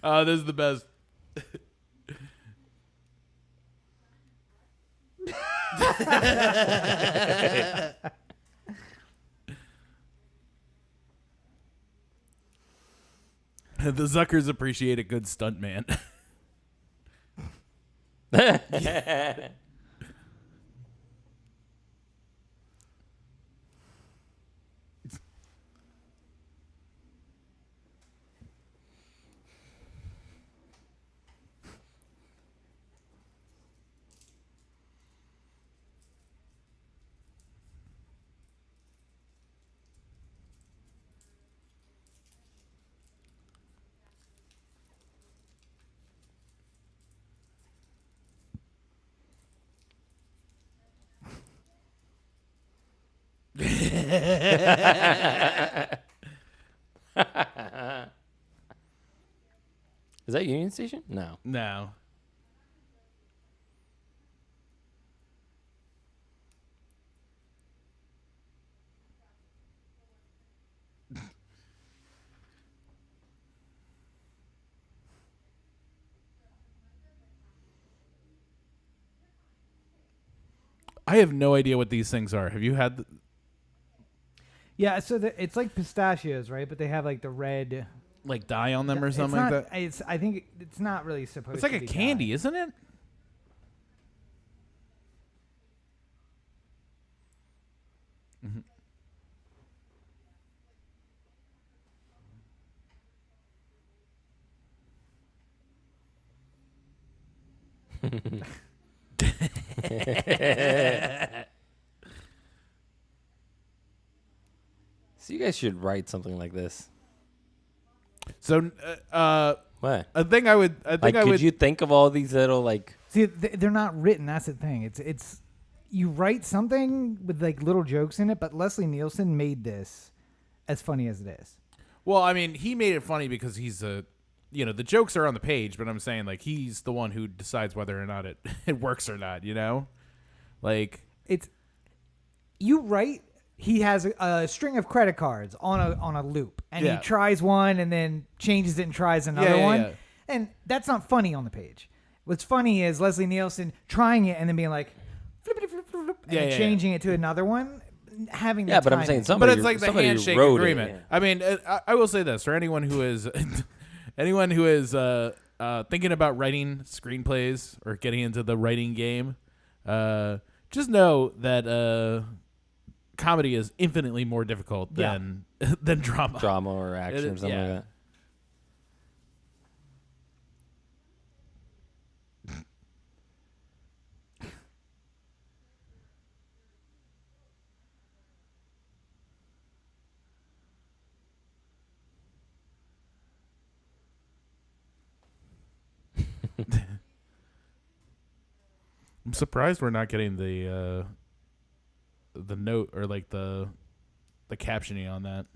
Oh, this is the best. The Zuckers appreciate a good stuntman. Is that Union Station? No. No. I have no idea what these things are. Have you had? Yeah, so it's like pistachios, right? But they have like the red. Like dye on them or It's something not- like that? It's. I think it's not really supposed. It's like to a be candy, dye. isn't it? So you guys should write something like this. So, What? I think I would. I think Like, I could would. you think of all these little like? See, they're not written. That's the thing. It's you write something with like little jokes in it, but Leslie Nielsen made this as funny as it is. Well, I mean, he made it funny because he's a. You know, the jokes are on the page, but I'm saying like he's the one who decides whether or not it it works or not. You know, like It's you write. He has a string of credit cards on a loop, and Yeah. he tries one and then changes it and tries another yeah, one, yeah. and that's not funny on the page. What's funny is Leslie Nielsen trying it and then being like, flip, flip, flip, flip, flip, and Yeah, then yeah, changing it to another one, having the Yeah, but I'm timing. saying But somebody. it's like the somebody handshake wrote it, agreement. yeah. I mean, I will say this for anyone who is anyone who is thinking about writing screenplays or getting into the writing game, just know that comedy is infinitely more difficult than than drama. Drama or action or something yeah. like that. I'm surprised we're not getting the note or like the captioning on that.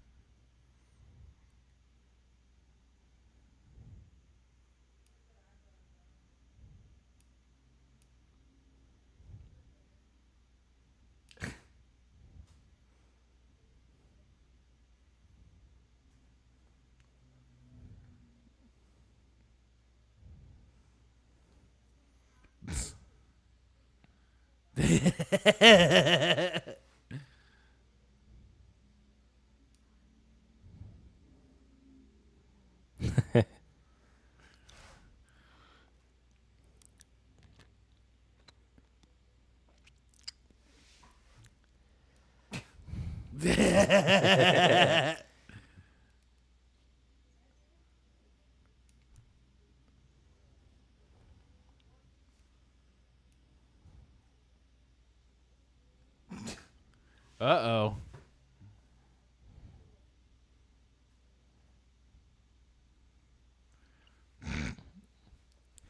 Uh-oh.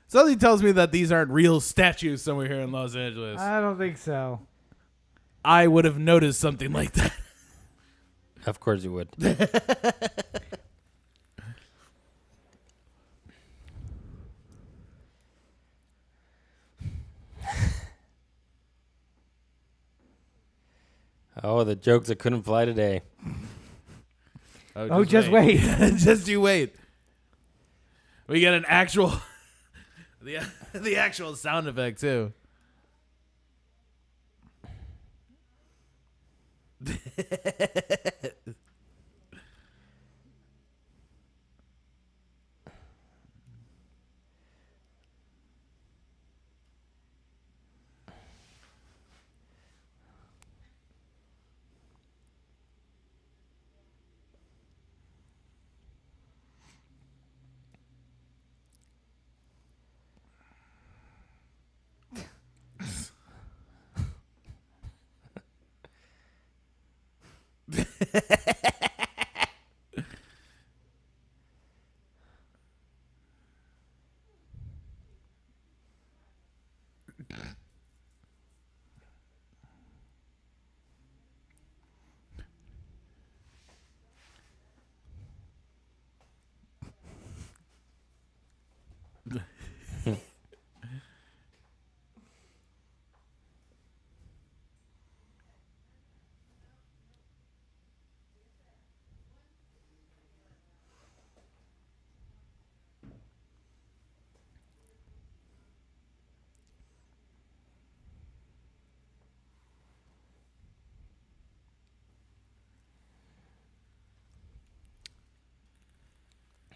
Something tells me that these aren't real statues somewhere here in Los Angeles. I don't think so. I would have noticed something like that. Of course you would. Oh, the jokes that couldn't fly today. Oh, just wait. Just you wait. We get an actual the actual sound effect too.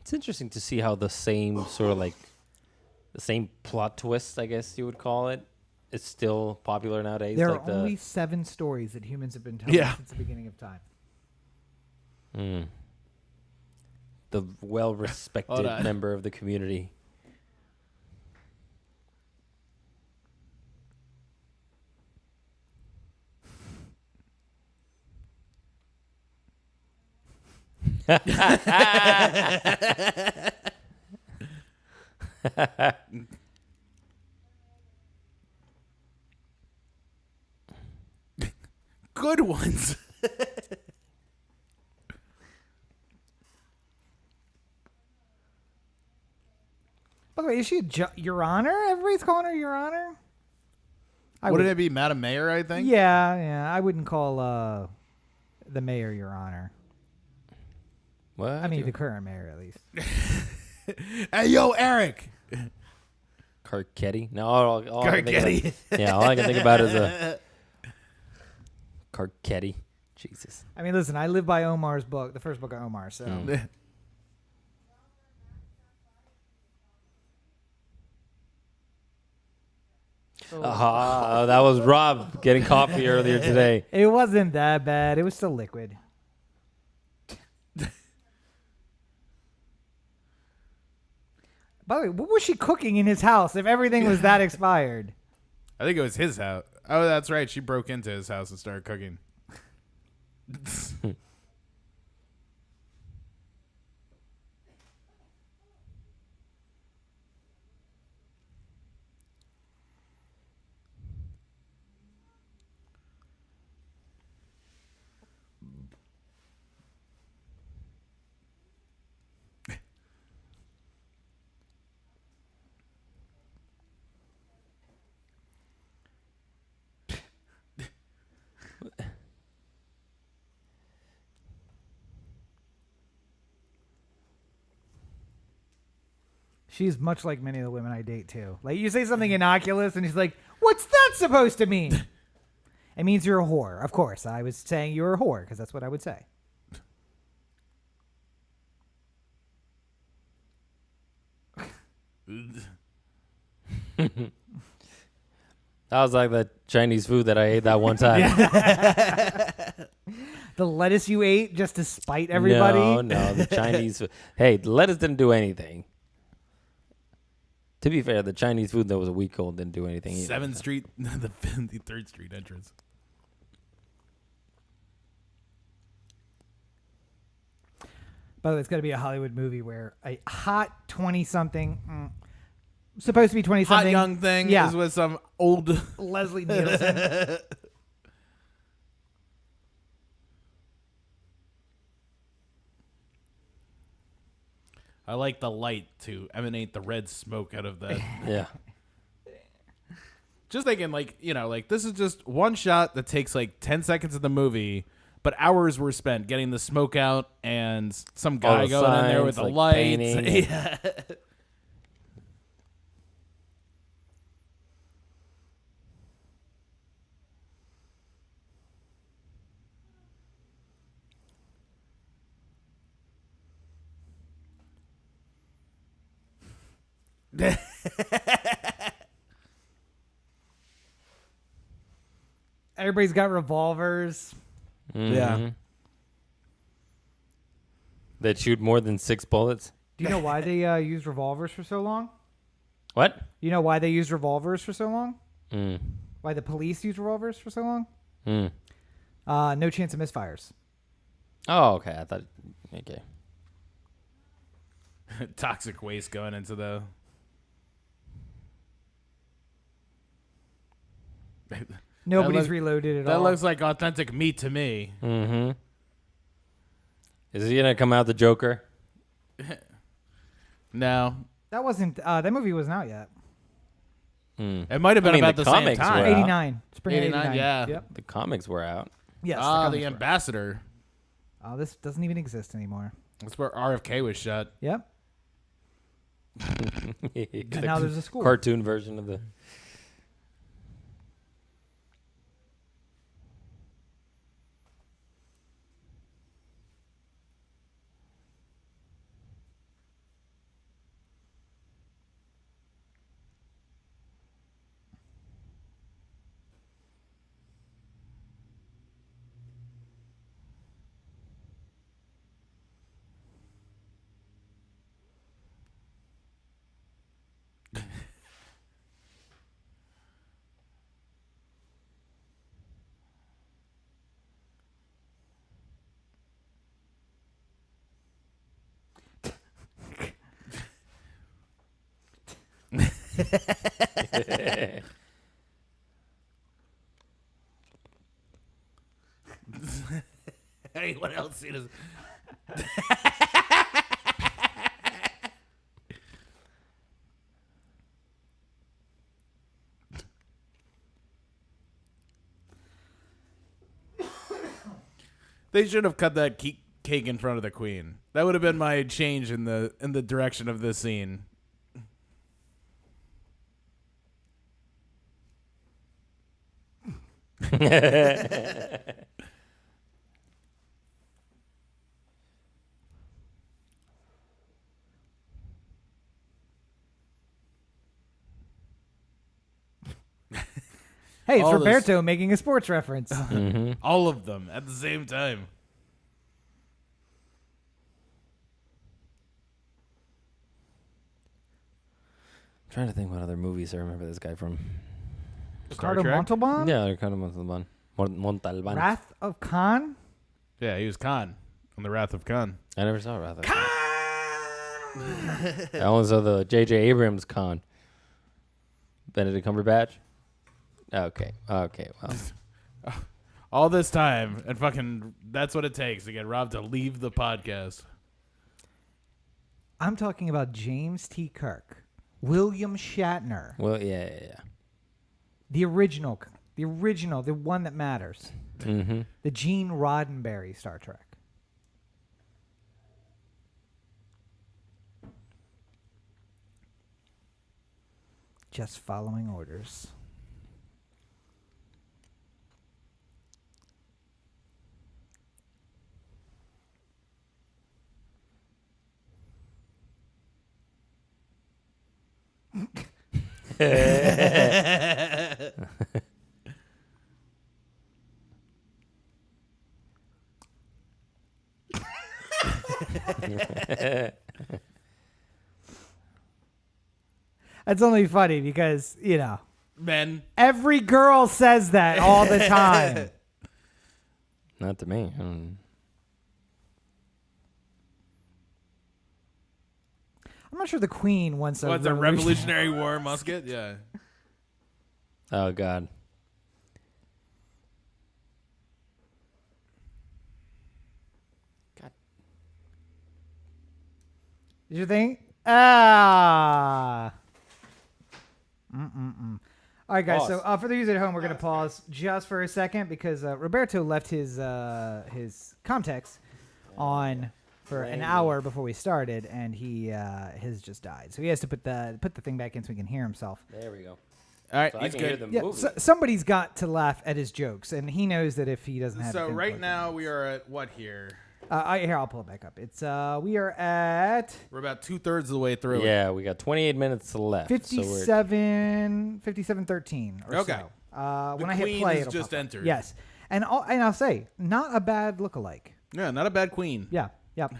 It's interesting to see how the same sort of like the same plot twist, I guess you would call it, is still popular nowadays. There like are only 7 stories that humans have been telling Yeah. since the beginning of time. The well-respected Hold on. member of the community. Good ones. By the way, is she Your Honor? Everybody's calling her Your Honor? Wouldn't it be Madam Mayor, I think? Yeah. I wouldn't call the mayor Your Honor. What? I mean, the current mayor, at least. Hey, yo, Eric. Carcetti? No, all I can think Carcetti. about- yeah, all I can think about is a Carcetti. Jesus. I mean, listen, I live by Omar's book, the first book of Omar, so. That was Rob getting coffee earlier today. It wasn't that bad. It was still liquid. By the way, what was she cooking in his house if everything was that expired? I think it was his house. Oh, that's right. She broke into his house and started cooking. She's much like many of the women I date, too. Like, you say something innocuous, and she's like, what's that supposed to mean? It means you're a whore. Of course, I was saying you're a whore, because that's what I would say. That was like the Chinese food that I ate that one time. The lettuce you ate just to spite everybody? No, the Chinese food. Hey, the lettuce didn't do anything. To be fair, the Chinese food that was a week old didn't do anything either. 7th Street, the 3rd Street entrance. By the way, it's got to be a Hollywood movie where a hot 20-something, supposed to be 20-something. Hot young thing yeah. is with some old Leslie Nielsen. I like the light to emanate the red smoke out of that. Yeah. Just thinking, like, you know, like this is just one shot that takes like 10 seconds of the movie, but hours were spent getting the smoke out and some guy the going in there with signs, the like, lights. painting. Yeah. Everybody's got revolvers. Yeah. That shoot more than 6 bullets. Do you know why they used revolvers for so long? What? You know why they used revolvers for so long? Mm. Why the police used revolvers for so long? Mm. No chance of misfires. Oh, okay. I thought. Okay. Toxic waste going into the. Nobody's reloaded at That all. looks like authentic meat to me. Mm-hmm. Is he gonna come out the Joker? No. That wasn't. That movie wasn't out yet. Mm. It might have been I mean, about the the same comics time. were out. 89. Spring 89, 89. yeah. Yep. The comics were out. Yes. Ah, comics the were out. ambassador. Oh, this doesn't even exist anymore. That's where RFK was shot. Yep. And now there's a school. Cartoon version of the. Anyone else seen his? They should have cut that cake in front of the queen. That would have been my change in the direction of this scene. Hey, it's All this- Roberto making a sports reference. All of them at the same time. Trying to think what other movies I remember this guy from. Ricardo Trek? Montalban? Yeah, Ricardo Montalban. Montalban. Wrath of Khan? Yeah, he was Khan on the Wrath of Khan. I never saw Wrath of Khan. I only saw the J.J. Abrams Khan. Benedict Cumberbatch. Okay. Okay. Well. All this time, and fucking, that's what it takes to get Rob to leave the podcast. I'm talking about James T. Kirk. William Shatner. Well, yeah. The original, the one that matters. Mm-hmm. The Gene Roddenberry Star Trek. Just following orders. That's only funny because, you know, Men. every girl says that all the time. Not to me. I'm not sure the Queen wants a What's a Revolutionary War musket? Yeah. Oh, God. Did you think? Ah. All right, guys. Pause. So for the users at home, we're gonna pause just for a second because Roberto left his context on for an hour before we started, and he has just died. So he has to put the thing back in so he can hear himself. There we go. All right, So I he's can hear good. the Yeah, movie. somebody's got to laugh at his jokes, and he knows that if he doesn't have. So it right plugged now we are at what here? here I'll pull it back up. It's we are at We're about 2/3 of the way through. Yeah, we got 28 minutes left. So we're 57:13 or Okay. so. When I hit queen play, has it'll just pop up. entered. Yes, and I'll say not a bad lookalike. Yeah, not a bad queen. Yeah, yep.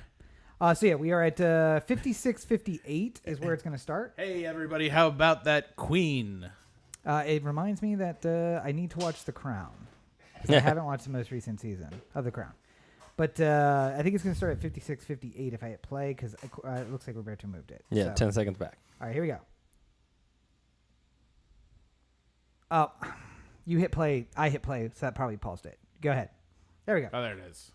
So yeah, we are at 56:58 is where it's going to start. Hey everybody, how about that queen? It reminds me that I need to watch The Crown. I haven't watched the most recent season of The Crown. But I think it's going to start at 56:58 if I hit play because it looks like Roberto moved it. yeah, So- 10 seconds back. All right, here we go. Oh, you hit play. I hit play, so that probably paused it. Go ahead. There we go. Oh, there it is.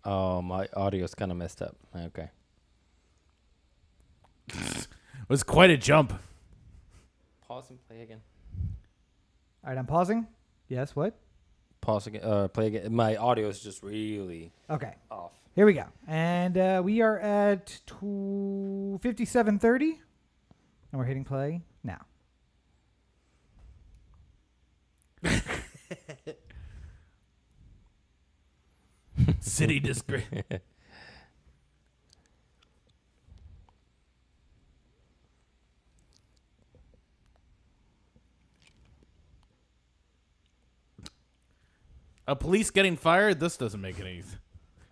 Oh, my audio's kind of messed up. Okay. It was quite a jump. Pause and play again. All right, I'm pausing. Yes, what? Pause again. Play again. My audio is just really Okay, off. here we go. And we are at 57:30, and we're hitting play now. City disgrace. A police getting fired? This doesn't make any sense.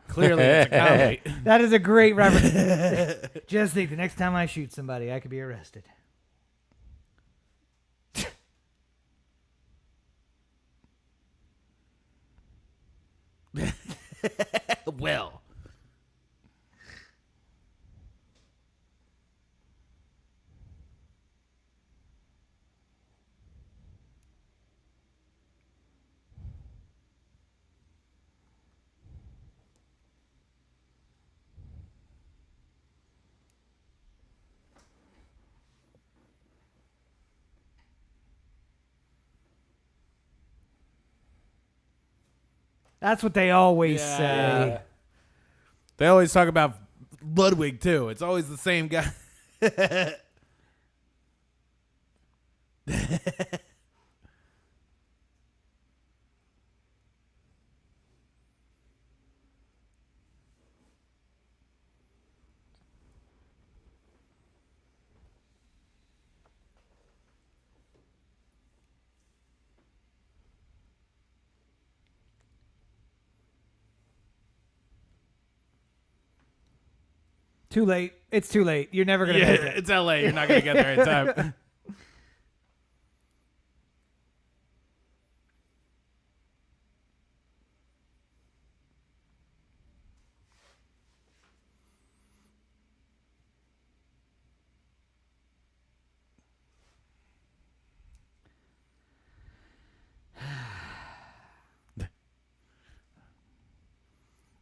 Clearly, it's a comedy. That is a great reference. Just think, the next time I shoot somebody, I could be arrested. Well. That's what they always Yeah. say. They always talk about Ludwig, too. It's always the same guy. Too late. It's too late. You're never gonna Yeah, make it. it's LA. You're not going to get there in time.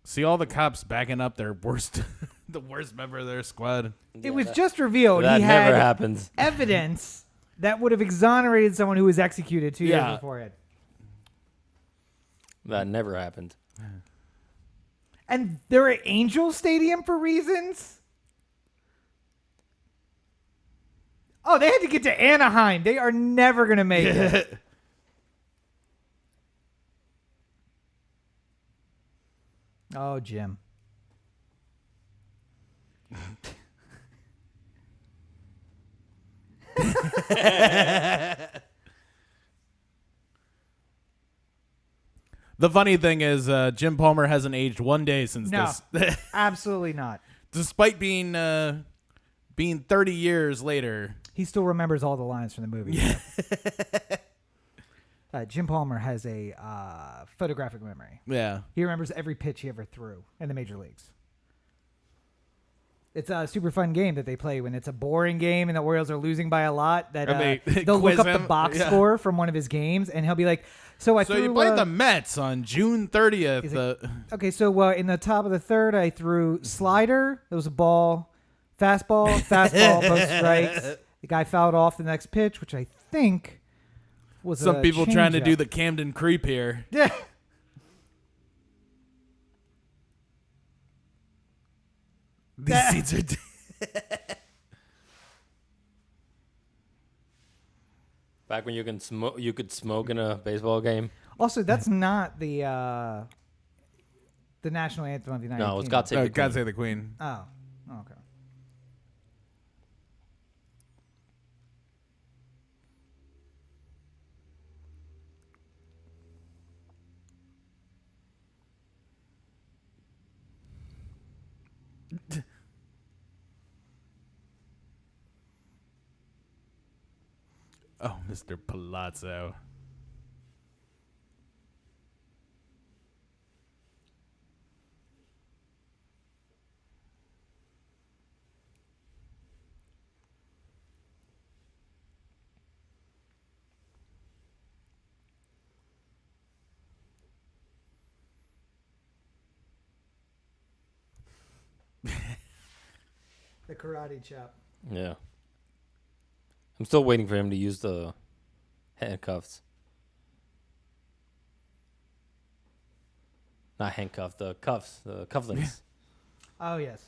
See all the cops backing up their worst, the worst member of their squad. It was just revealed That he never had happens. evidence that would have exonerated someone who was executed 2 years Yeah. beforehand. That never happened. And they're at Angel Stadium for reasons? Oh, they had to get to Anaheim. They are never going to make it. Oh, Jim. The funny thing is, Jim Palmer hasn't aged one day since No. this. Absolutely not. Despite being 30 years later. He still remembers all the lines from the movie. Yeah. Jim Palmer has a photographic memory. Yeah. He remembers every pitch he ever threw in the major leagues. It's a super fun game that they play when it's a boring game and the Orioles are losing by a lot. That And they they'll look quiz up the him. box Yeah. score from one of his games, and he'll be like, "So I So threw, you played the Mets on June 30th. He's like, okay, so in the top of the third, I threw slider. It was a ball, fastball, both strikes. The guy fouled off the next pitch, which I think was some a people trying to changeup. do the Camden creep here. Yeah. These seats are. Back when you could smoke in a baseball game. Also, that's not the national anthem of the United No, it's Kingdom. God Save the God Queen. Save the Queen. Oh, okay. Oh, Mr. Palazzo. The karate chop. Yeah. I'm still waiting for him to use the handcuffs. Not handcuff, the cuffs, the cufflinks. Oh yes.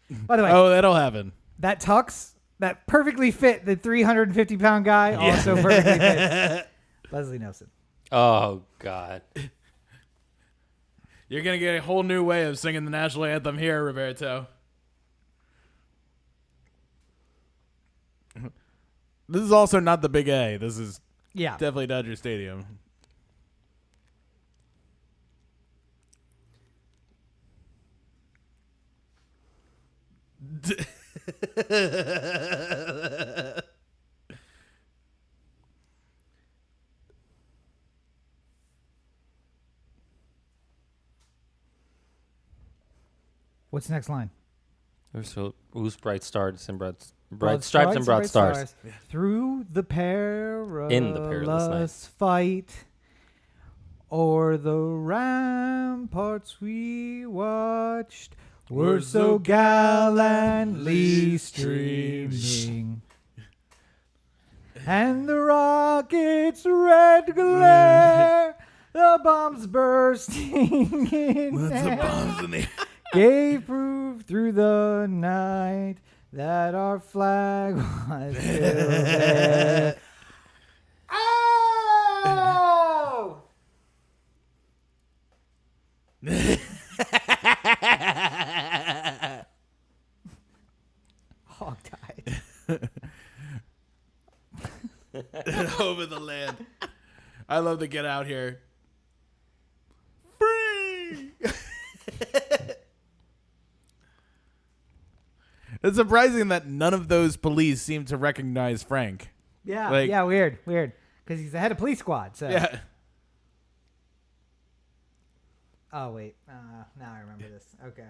By the way, Oh, that'll happen. that tux that perfectly fit the 350-pound guy also perfectly fits Leslie Nielsen. Oh, God. You're going to get a whole new way of singing the national anthem here, Roberto. This is also not the Big A. This is Yeah. definitely Dodger Stadium. What's the next line? So, who's bright stars and bright stripes and broad stars? Through the perilous, In the perilous night. fight, o'er the ramparts we watched, were so gallantly streaming, and the rocket's red glare, the bombs bursting in air, gave proof through the night that our flag was still there. Oh! Hog died. Over the land. I love to get out here. Free! It's surprising that none of those police seem to recognize Frank. Yeah, Like- yeah, weird. Because he's the head of police squad, so. Yeah. Oh, wait. Now I remember this. Okay.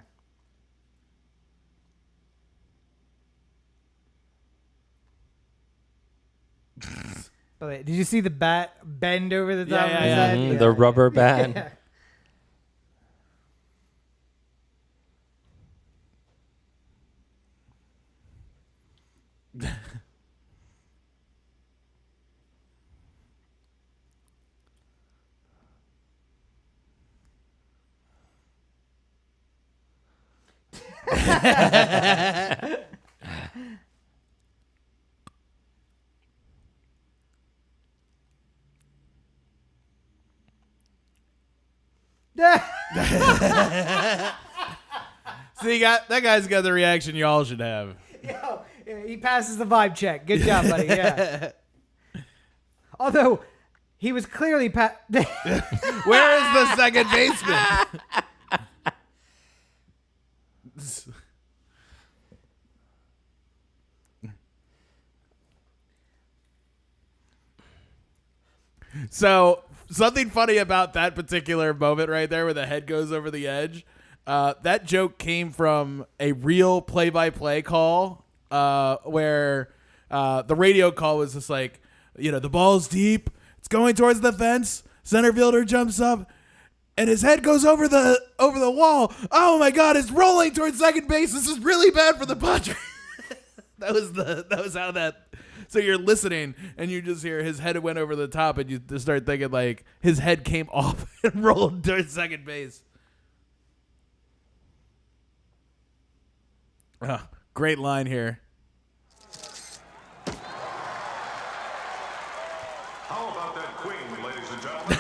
But wait, did you see the bat bend over the top of his head? Mhm, the rubber bat. Yeah. See, that guy's got the reaction y'all should have. Yo, yeah, he passes the vibe check. Good job, buddy. Yeah. Although he was clearly Where is the second baseman? So something funny about that particular moment right there where the head goes over the edge. That joke came from a real play-by-play call where the radio call was just like, the ball's deep. It's going towards the fence. Center fielder jumps up, and his head goes over the wall. Oh my God! It's rolling towards second base. This is really bad for the Padres. that was how that. So you're listening, and you just hear his head went over the top, and you just start thinking like his head came off and rolled towards second base. Great line here. How about that queen, ladies and gentlemen?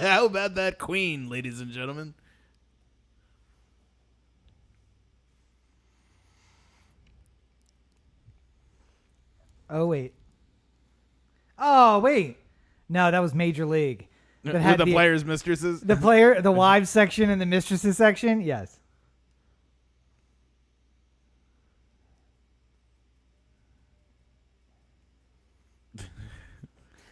How about that queen, ladies and gentlemen? Oh wait. No, that was Major League. That With had the players' mistresses. the wives section and the mistresses section. Yes.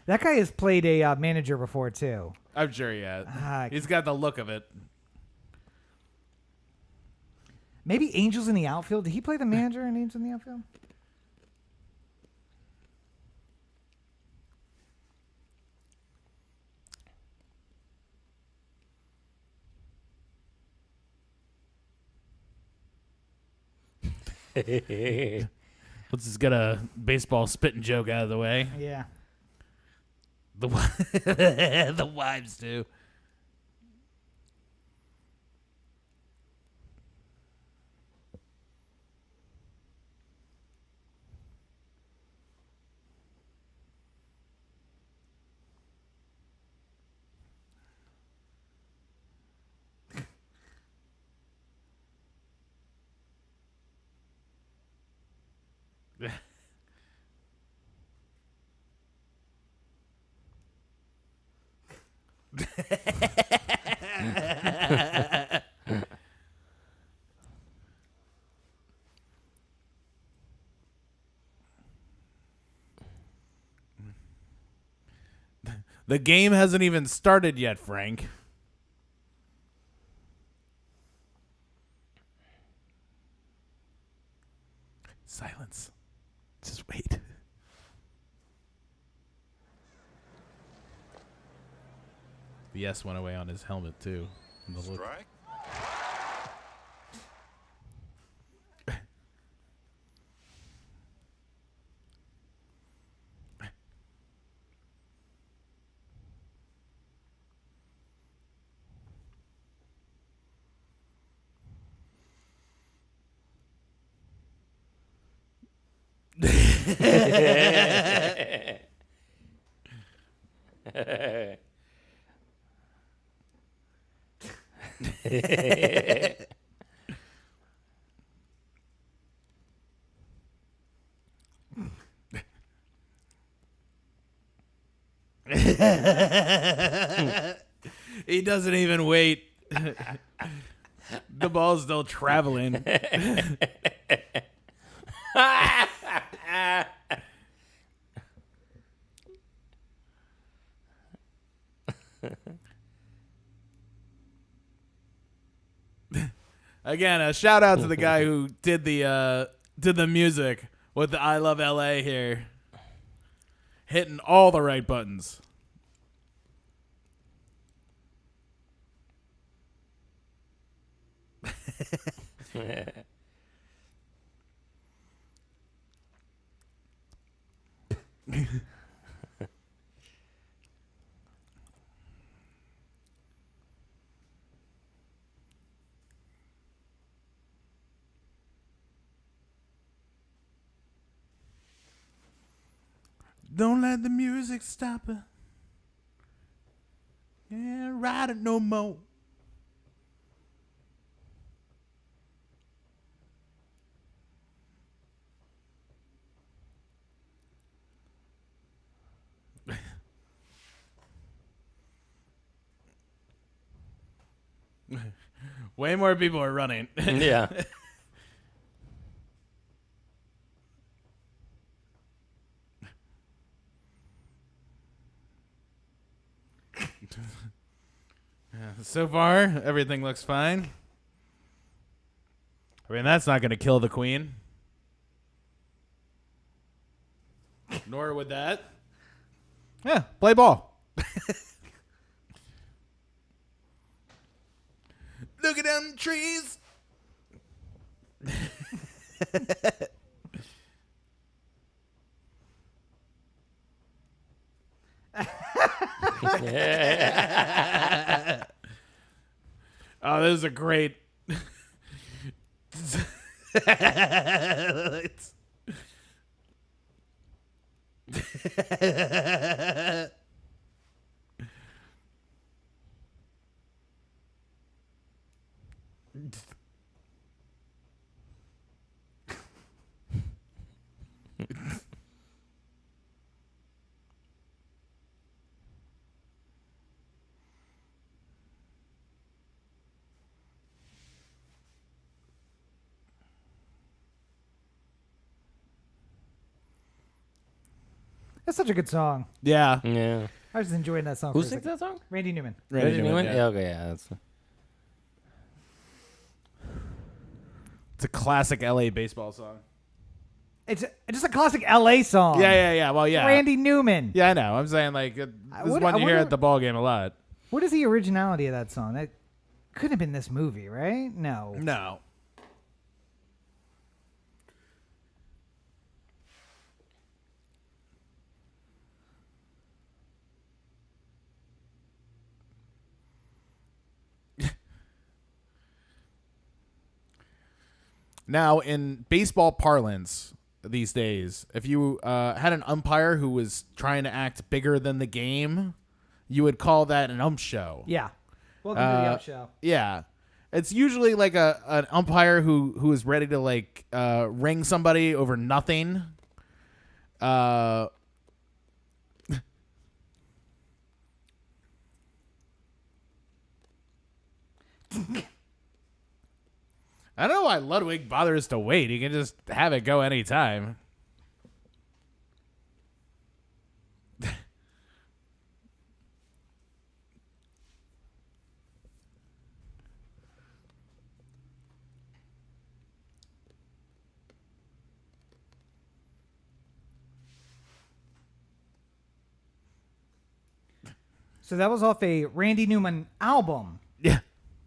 That guy has played a manager before too. I'm sure he has. He's got the look of it. Maybe Angels in the Outfield. Did he play the manager in Angels in the Outfield? Let's just get a baseball spitting joke out of the way. Yeah. The wives too. The game hasn't even started yet, Frank. Silence. Just wait. The S went away on his helmet, too. The look. Strike. He doesn't even wait. The ball's still traveling. Again, a shout out to the guy who did the music with the I Love LA here. Hitting all the right buttons. Don't let the music stop it. Yeah, ride it no more. Way more people are running. Yeah. So far, everything looks fine. I mean, that's not going to kill the queen. Nor would that. Yeah, play ball. Look at them trees. Oh, this is a great. That's such a good song. Yeah. Yeah. I was just enjoying that song. Who for a sings second. that song? Randy Newman. Randy Newman, Yeah. yeah. Okay. Yeah. That's. It's a classic LA baseball song. It's just a classic LA song. Yeah. Well, yeah. Randy Newman. Yeah, I know. I'm saying, like, this is what- one I you hear wonder- at the ball game a lot. What is the originality of that song? That couldn't have been this movie, right? No. No. Now, in baseball parlance these days, if you had an umpire who was trying to act bigger than the game, you would call that an ump show. Yeah. Welcome to the Up Show. Yeah. It's usually like an umpire who is ready to like ring somebody over nothing. I don't know why Ludwig bothers to wait. He can just have it go anytime. So that was off a Randy Newman album, Yeah.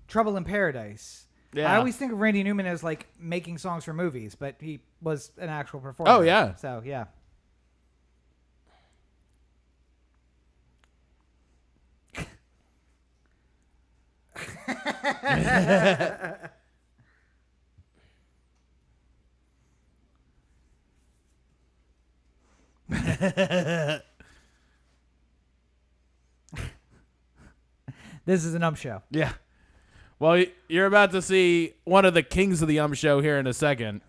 Trouble in Paradise. Yeah. I always think of Randy Newman as like making songs for movies, but he was an actual performer. Oh, yeah. So yeah. This is an show. Yeah. Well, you're about to see one of the kings of the show here in a second.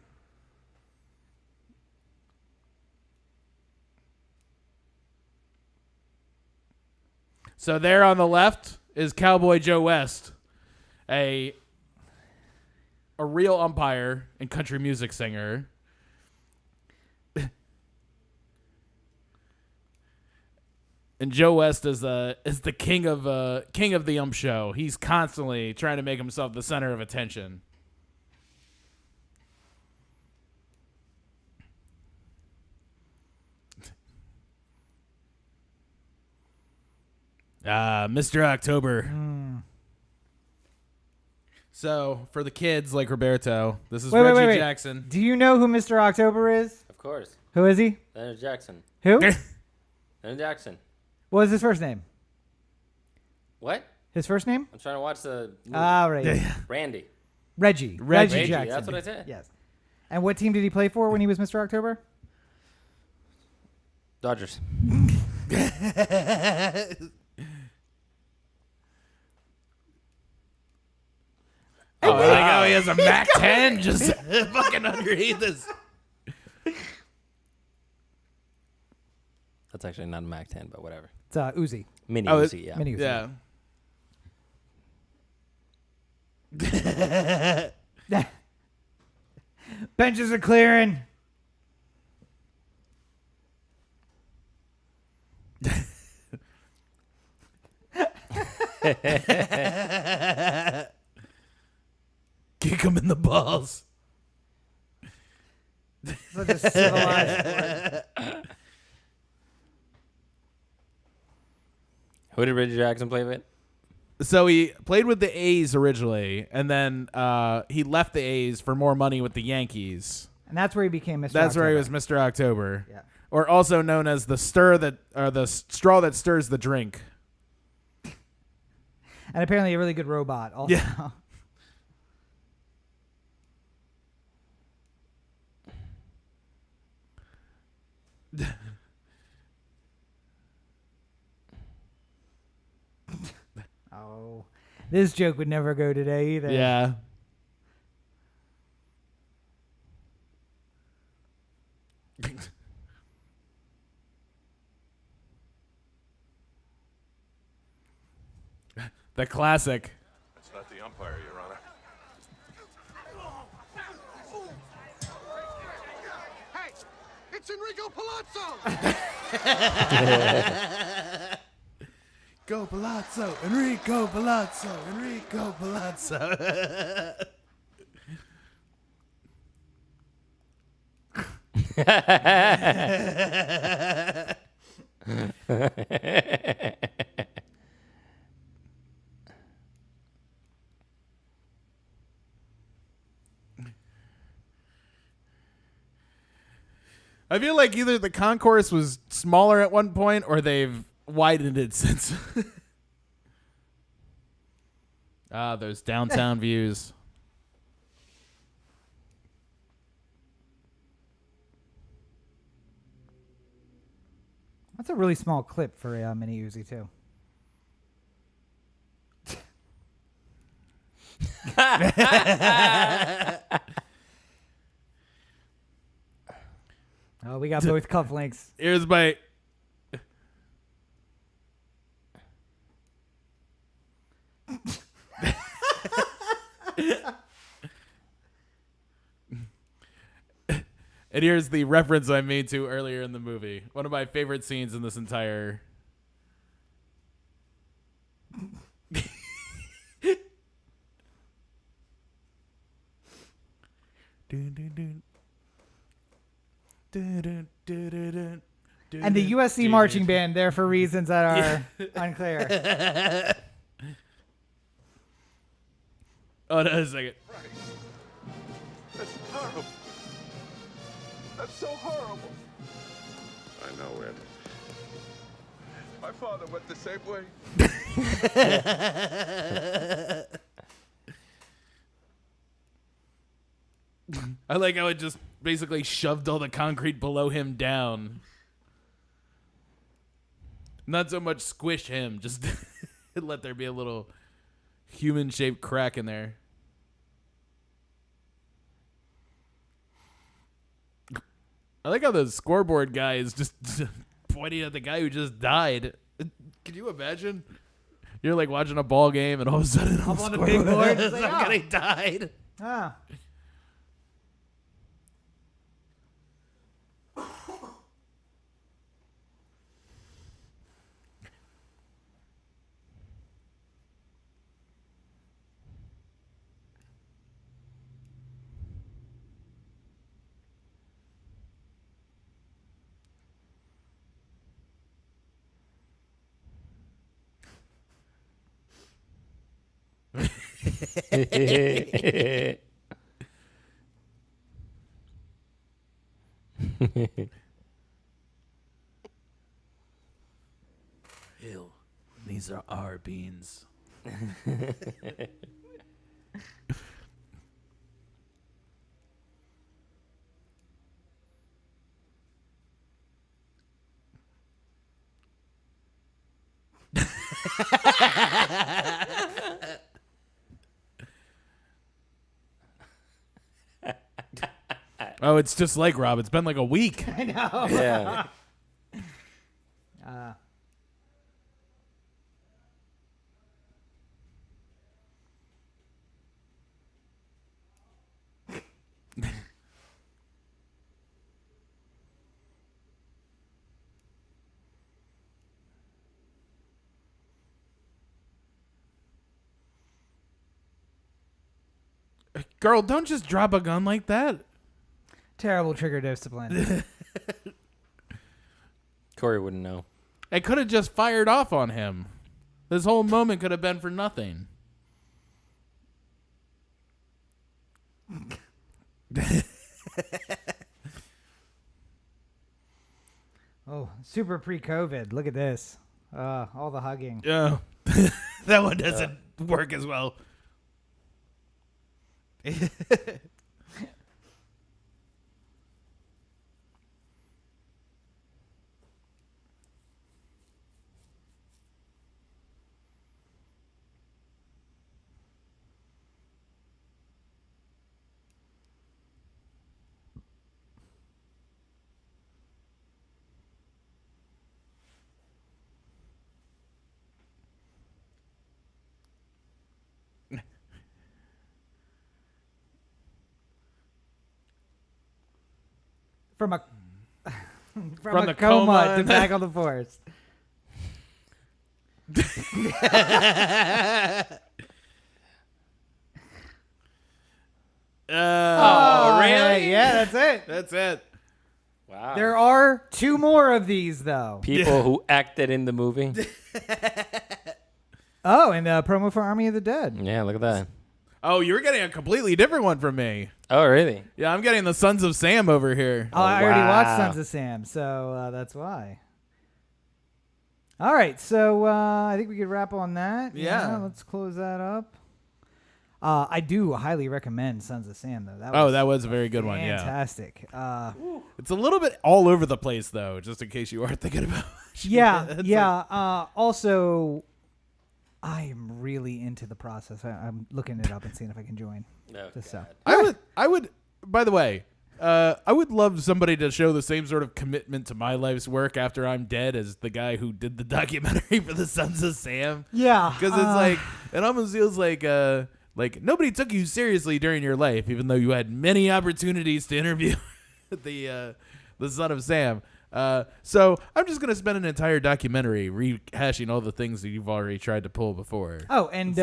So there on the left is Cowboy Joe West, a real umpire and country music singer. And Joe West is the king of the ump show. He's constantly trying to make himself the center of attention. Mr. October. So for the kids like Roberto, this is Reggie Jackson. Do you know who Mr. October is? Of course. Who is he? Leonard Jackson. Who? Leonard Jackson. What was his first name? What? His first name? I'm trying to watch the movie. Ah, right. Randy. Reggie. Reggie. Jackson. That's what I said. Yes. And what team did he play for when he was Mr. October? Dodgers. Oh, I like how he has a Mac 10 just fucking underneath this. That's actually not a Mac 10, but whatever. It's Uzi. Mini Oh, Uzi, yeah. Mini Uzi. Yeah. Benches are clearing. Kick him in the balls. Such a civilized sport. Who did Reggie Jackson play with? So he played with the A's originally, and then he left the A's for more money with the Yankees. And that's where he became Mr. That's where he October. was Mr. October. Yeah. Or also known as the straw that stirs the drink. And apparently a really good robot also. Yeah. Oh. This joke would never go today either. Yeah. The classic. That's not the umpire, Your Honor. Hey, it's Enrico Palazzo! Go Palazzo, Enrico Palazzo, Enrico Palazzo. I feel like either the concourse was smaller at one point or they've widened it since. Those downtown views. That's a really small clip for a mini Uzi too. Oh, we got both cufflinks. Here's my. And here's the reference I made to earlier in the movie. One of my favorite scenes in this entire. And the USC marching band there for reasons that are unclear. Oh, no, a second. That's horrible. That's so horrible. I know it. My father went the same way. I like how it just basically shoved all the concrete below him down. Not so much squish him, just let there be a little human-shaped crack in there. I like how the scoreboard guy is just pointing at the guy who just died. Can you imagine? You're like watching a ball game and all of a sudden Up on the big board, it's like, somebody died. Ah. Ew, these are our beans. Oh, it's just like Rob. It's been like a week. I know. Yeah. Girl, don't just drop a gun like that. Terrible trigger discipline. Corey wouldn't know. I could have just fired off on him. This whole moment could have been for nothing. Oh, super pre-COVID. Look at this. All the hugging. Yeah. That one doesn't work as well. From a From the coma coma to back on the force. Oh, really? Yeah, that's it. That's it. Wow. There are 2 more of these, though. People who acted in the movie. Oh, and promo for Army of the Dead. Yeah, look at that. Oh, you're getting a completely different one from me. Oh, really? Yeah, I'm getting the Sons of Sam over here. Oh, I already watched wow. Sons of Sam, so that's why. All right, so I think we could wrap on that. Yeah. Let's close that up. I do highly recommend Sons of Sam, though. That was a very good one, yeah. Fantastic. It's a little bit all over the place, though, just in case you are thinking about it. Yeah. Also, I am really into the process. I'm looking it up and seeing if I can join. No. Just so. I would, by the way, I would love somebody to show the same sort of commitment to my life's work after I'm dead as the guy who did the documentary for the Sons of Sam. Yeah. Because it's like, it almost feels like nobody took you seriously during your life, even though you had many opportunities to interview the Son of Sam. So I'm just going to spend an entire documentary rehashing all the things that you've already tried to pull before. Oh, and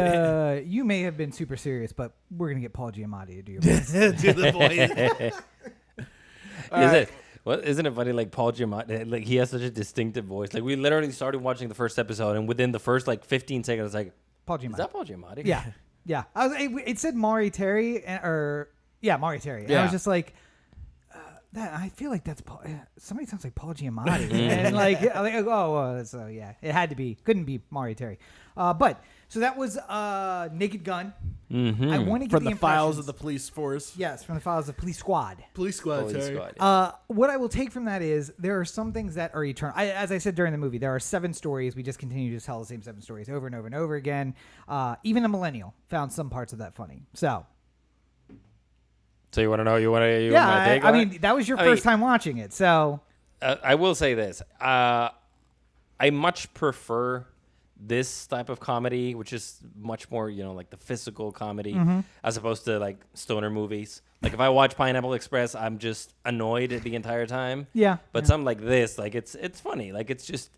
you may have been super serious, but we're going to get Paul Giamatti to do your voice. Do the voice. Isn't it funny? Like Paul Giamatti, like he has such a distinctive voice. Like we literally started watching the first episode, and within the first 15 seconds, it's like, Paul Giamatti. is that Paul Giamatti? Yeah. Yeah. It said Maury Terry, Maury Terry. And I Yeah. was just like, I feel like that's Paul. Somebody sounds like Paul Giamatti. And so yeah, it had to be. Couldn't be Maury Terry. So that was Naked Gun. Mm-hmm. I want to get From the files impressions. of the police force. Yes, from the files of Police Squad. Police squad, Police Terry. Squad, yeah. What I will take from that is there are some things that are eternal. As I said during the movie, there are 7 stories. We just continue to tell the same 7 stories over and over and over again. Even a millennial found some parts of that funny. So you want to know? I mean, that was your first time watching it. So I will say this. I much prefer this type of comedy, which is much more, like the physical comedy, as opposed to like stoner movies. Like if I watch Pineapple Express, I'm just annoyed the entire time. Yeah. But something like this, like it's funny. Like it's just,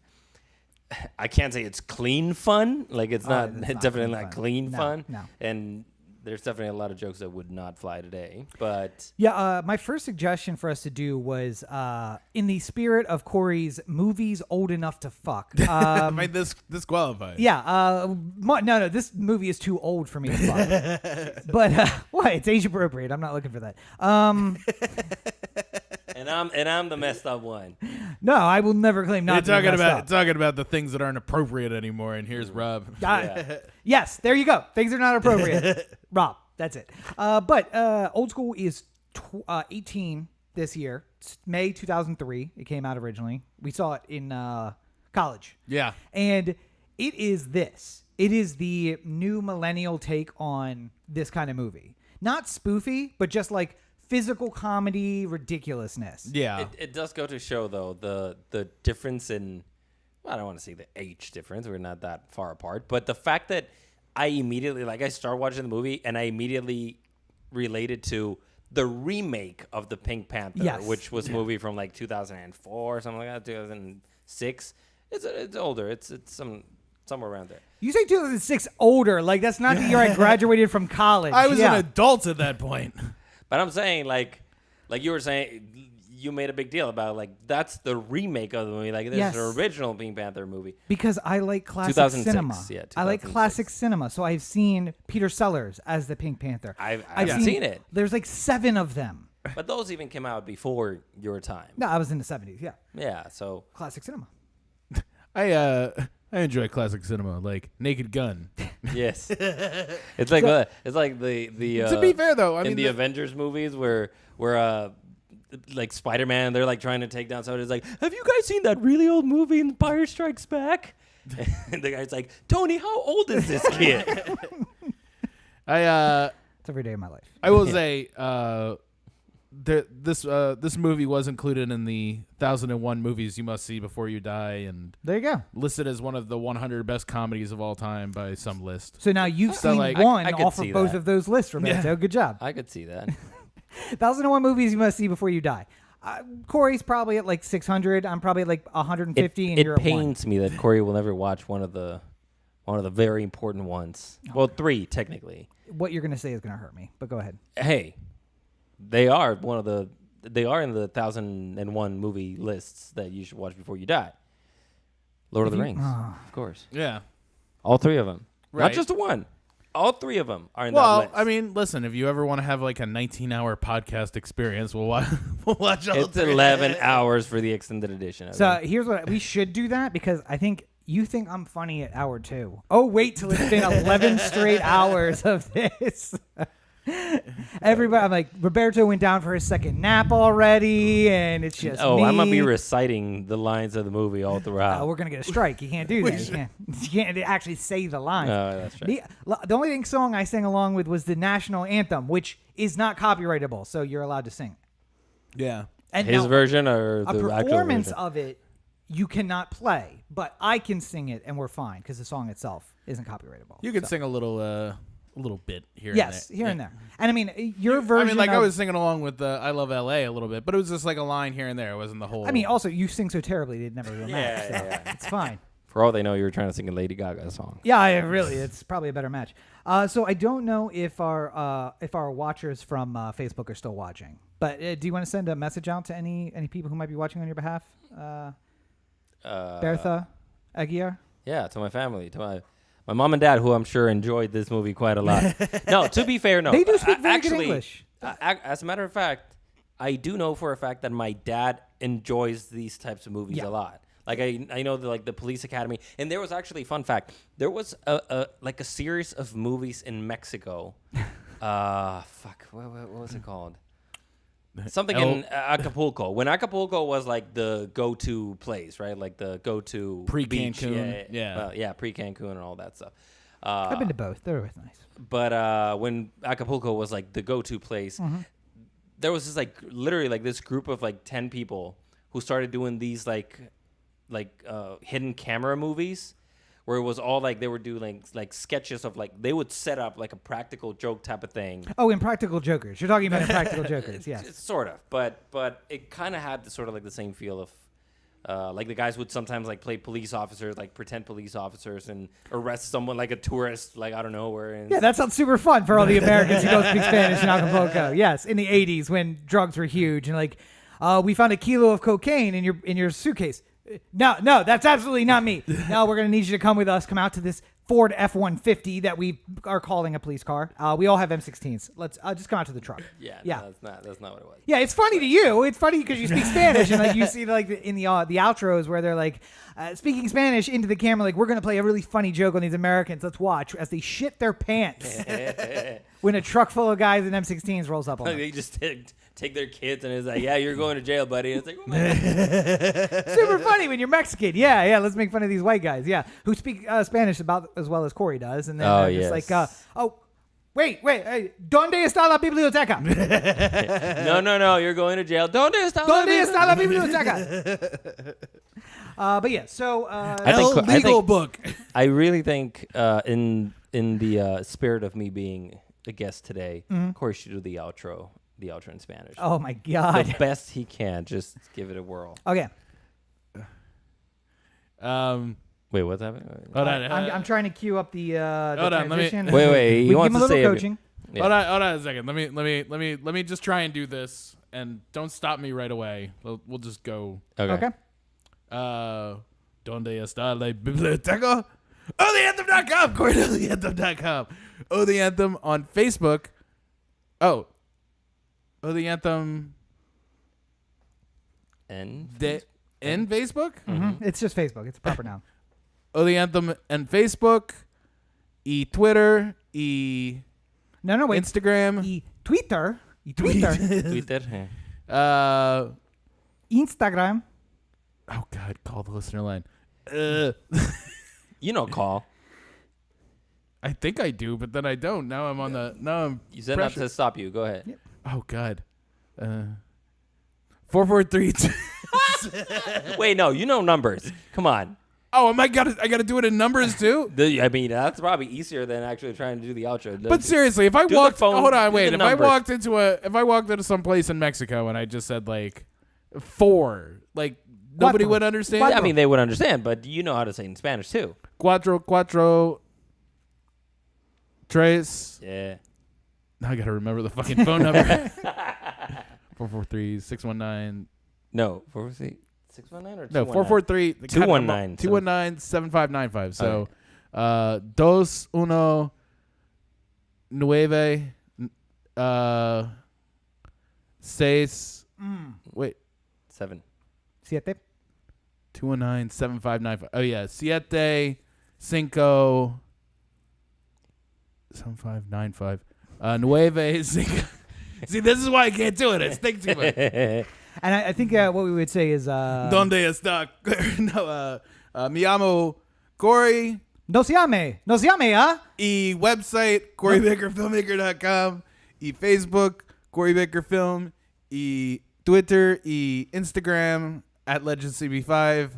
I can't say it's clean fun. Like it's not, it's not definitely clean not fun. clean No, fun. no. And there's definitely a lot of jokes that would not fly today. But yeah, my first suggestion for us to do was in the spirit of Corey's movies old enough to fuck. I mean, this qualifies. Yeah, no, this movie is too old for me to fuck. But what? It's age appropriate. I'm not looking for that. and I'm the messed up one. No, I will never claim not You're to be talking about the things that aren't appropriate anymore, and here's Rob. Yes, there you go. Things are not appropriate. Rob, that's it. But Old School is 18 this year. It's May 2003. It came out originally. We saw it in college. Yeah. And it is this. It is the new millennial take on this kind of movie. Not spoofy, but just like physical comedy ridiculousness. Yeah. It does go to show, though, the difference in, well, I don't want to say the age difference. We're not that far apart. But the fact that I immediately, I started watching the movie, and I immediately related to the remake of the Pink Panther, Yes. which was a movie from 2004 or something like that, 2006. It's older. It's somewhere around there. You say 2006 older. Like, that's not the year I graduated from college. I was Yeah. an adult at that point. But I'm saying, like you were saying, you made a big deal about like that's the remake of the movie. Like there's Yes. an original Pink Panther movie. Because I like classic 2006, cinema. yeah, I like 2006. classic cinema. So I've seen Peter Sellers as the Pink Panther. I haven't seen it, There's like 7 of them. but those even came out before your time. No, I was in the 70s. Yeah, Yeah, so classic cinema. I enjoy classic cinema, like Naked Gun. yes, it's like the To be fair, though, I in mean, the Avengers movies where like Spider-Man, they're like trying to take down somebody. It's like, have you guys seen that really old movie, Empire Strikes Back? And the guy's like, Tony, how old is this kid? It's every day of my life. I will say, this movie was included in the 1001 movies you must see before you die, and There you go. listed as one of the 100 best comedies of all time by some list. So now you've So, seen like, one I could off of see both that. of those lists, Roberto. Good job. I could see that. 1001 movies you must see before you die. Corey's probably at like 600. I'm probably at like 150, and It you're at 1. pains me that Corey will never watch one of the very important ones. Well, 3 technically. What you're gonna say is gonna hurt me, but go ahead. Hey, they are in the 1001 movie lists that you should watch before you die. Lord of the Rings, of course. Yeah. All 3 of them. Not Right. just the one. All 3 of them are in that Well, list. I mean, listen, if you ever want to have like a 19-hour podcast experience, we'll watch all it's 3. 11 hours for the extended edition. So here's what we should do that because I think you think I'm funny at hour 2. Oh, wait till it's been 11 straight hours of this. Everybody, I'm like, Roberto went down for his second nap already, and it's just me. I'm gonna be reciting the lines of the movie all throughout. We're gonna get a strike. You can't do that. You can't actually say the lines. No, that's right. The only song I sang along with was the national anthem, which is not copyrightable, so you're allowed to sing. Yeah. And His now, version or a the actual performance version? of it, you cannot play, but I can sing it, and we're fine because the song itself isn't copyrightable. You can So. sing a little bit here Yes, and there. here Yeah. and there. And I mean, your version. I mean, like I of- was singing along with I Love LA a little bit, but it was just like a line here and there. It wasn't the whole. I mean, also you sing so terribly they'd never do a match. Yeah, so yeah. it's fine. For all they know, you were trying to sing a Lady Gaga song. Yeah, really, it's probably a better match. So I don't know if our watchers from Facebook are still watching, but do you want to send a message out to any people who might be watching on your behalf? Bertha Aguirre. Yeah, to my family, to my mom and dad, who I'm sure enjoyed this movie quite a lot. No, to be fair, no. They do speak very actually, good English. As a matter of fact, I do know for a fact that my dad enjoys these types of movies a lot. Like I know the Police Academy, and there was actually fun fact. There was a series of movies in Mexico. What was it called? Something in Acapulco. When Acapulco was like the go-to place, right? Like the go-to beach. Pre-Cancun, Yeah. Well, pre-Cancun and all that stuff. I've been to both. They're always nice. But when Acapulco was like the go-to place, there was this literally this group of 10 people who started doing these hidden camera movies, where it was all they were doing sketches of they would set up a practical joke type of thing. Oh, Impractical Jokers. You're talking about Impractical Jokers, yes. It's sort of, but it kind of had the sort of the same feel of. The guys would sometimes play police officers, pretend police officers, and arrest someone like a tourist, out of nowhere. And Yeah, that sounds super fun for all the Americans who don't speak Spanish in Acapulco. Yes, in the 80s when drugs were huge and we found a kilo of cocaine in your suitcase. No, that's absolutely not me. No, we're going to need you to come with us. Come out to this Ford F-150 that we are calling a police car. We all have M16s. Let's just come out to the truck. yeah, Yeah. no, that's not what it was. Yeah, it's funny to you. It's funny because you speak Spanish and you see in the outros where they're speaking Spanish into the camera we're going to play a really funny joke on these Americans. Let's watch as they shit their pants when a truck full of guys in M16s rolls up on them. They just take their kids and it's yeah, you're going to jail, buddy. And it's oh my God. Super funny when you're Mexican. Yeah, let's make fun of these white guys. Yeah, who speak Spanish about as well as Corey does. And then wait, hey, ¿dónde está la biblioteca? No, you're going to jail. ¿Dónde está la biblioteca? But yeah, so legal book. I really think in the spirit of me being a guest today, Corey should do the outro in Spanish. oh my God. The best he can. Just give it a whirl. Okay, Wait, what's happening? Hold on. I'm trying to queue up the Hold on, let me- transition. Wait. We He give wants him a to little say coaching. Yeah. Hold on a second. Let me just try and do this. and don't stop me right away. We'll just go. Okay. Donde está la biblioteca? OhTheAnthem.com. Go to OhTheAnthem.com. Oh, the Anthem on Facebook. Oh, the Anthem And in Facebook. It's just Facebook. It's a proper noun. Oh, the Anthem and Facebook, Twitter, No, wait. Instagram, Twitter. Twitter. Instagram. Oh God, call the listener line. You know, call. I think I do, but then I don't. Now I'm on the. Now I'm. You said pressured. not to stop you. Go ahead. Yep. Oh God. 443. Wait, no, you know numbers. Come on. Oh, I gotta do it in numbers too. I mean, that's probably easier than actually trying to do the outro. But seriously, if I Do the walked, phone- hold on, do wait. the If I numbers. walked into some place in Mexico and I just said like 4, like nobody Cuatro. would understand. I mean, they would understand, but you know how to say it in Spanish too. Cuatro, tres. Yeah. Now I gotta remember the fucking phone number. 443-619. No, 619 or 219? No, 443 219. 219-7595. So, 219 6 wait, 7. Siete. 219-7595. Oh yeah, 7595. Nueve cinco. See, this is why I can't do it. I think too much. And I think what we would say is Donde está? No, me llamo Corey. Nos llame, ¿ah? Y website, CoreyBakerFilmmaker.com. Y Facebook, Corey Baker Film. Y Twitter, y Instagram, @LegendsCB5.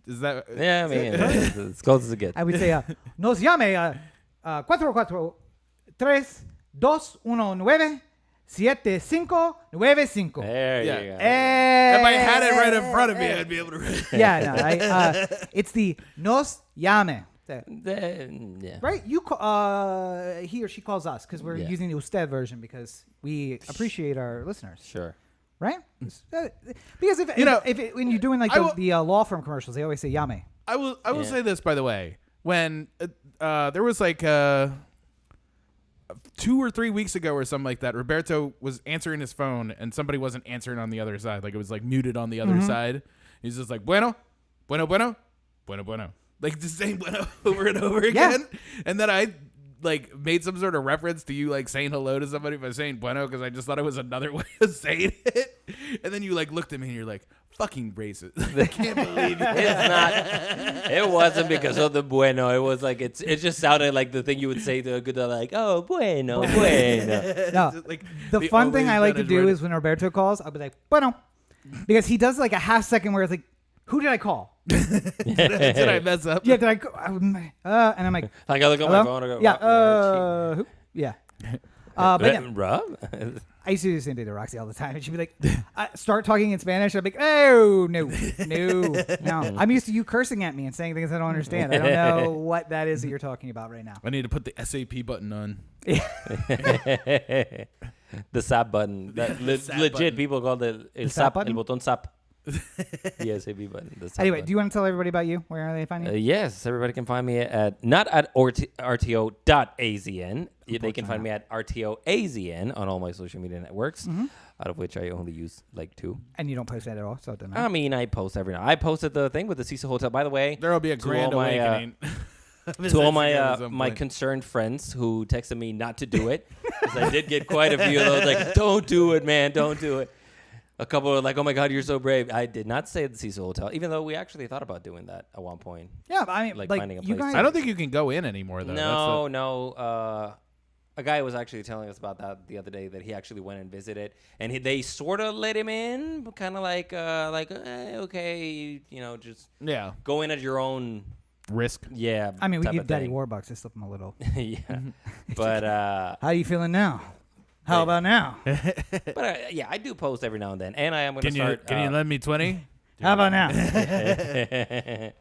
Is that? Yeah, I mean, it's as close as it gets. I would say nos llame 443-219-7595. There Yeah. you go. If I had it right in front of me, I'd be able to read it. Yeah, no, it's the nos llame. Yeah. Right? You he or she calls us because we're Yeah. using the usted version because we appreciate our listeners. Sure. Right? Because when you're doing like the law firm commercials, they always say llame. I will Yeah. say this, by the way. When there was like 2 or 3 weeks ago or something like that, Roberto was answering his phone and somebody wasn't answering on the other side. Like it was like muted on the other side. He's just like, bueno. Like just saying bueno over and over again. And then I like made some sort of reference to you like saying hello to somebody by saying bueno because I just thought it was another way of saying it. And then you like looked at me and you're like, fucking racist. I can't believe it. It's not. It wasn't because of the bueno. It was like it just sounded like the thing you would say to a good like, oh bueno. No, Like, the fun thing I like to do right. is when Roberto calls, I'll be like, bueno. Because he does like a half second where it's like, who did I call? Did I mess up? Yeah, did I? And I'm like, Like I look at hello? my phone and go, Yeah, oh, who? Yeah. But yeah, Rob? I used to do the same thing to Roxy all the time. And she'd be like, start talking in Spanish. And I'd be like, oh, no. I'm used to you cursing at me and saying things I don't understand. I don't know what that is that you're talking about right now. I need to put the SAP button on. The SAP button. That SAP legit button. people call it el SAP SAP, button? el botón SAP. The SAP button. The SAP Anyway, button. do you want to tell everybody about you? Where are they finding you? Yes, everybody can find me at not at rto.azn. They can find me at rtoazn on all my social media networks, out of which I only use like 2. And you don't post that at all, so it doesn't I matter. mean, I post every now. I posted the thing with the Cecil Hotel. By the way, There will be a to grand all my, awakening. to all Instagram at my some my point. concerned friends who texted me not to do it, because I did get quite a few of those like, don't do it, man, don't do it. A couple were like, oh my God, you're so brave. I did not say the Cecil Hotel, even though we actually thought about doing that at one point. Yeah, but I mean, like like finding a you place guys. I don't think you can go in anymore, though. No. A guy was actually telling us about that the other day, that he actually went and visited, and they sort of let him in, kind of like okay, just Yeah. go in at your own. Risk. Yeah. I mean, we type give of Daddy thing. Warbucks to slip him a little. Yeah. But How you feeling now? How about now? yeah, I do post every now and then, and I am going to Can you start. can you lend me 20? How about now? I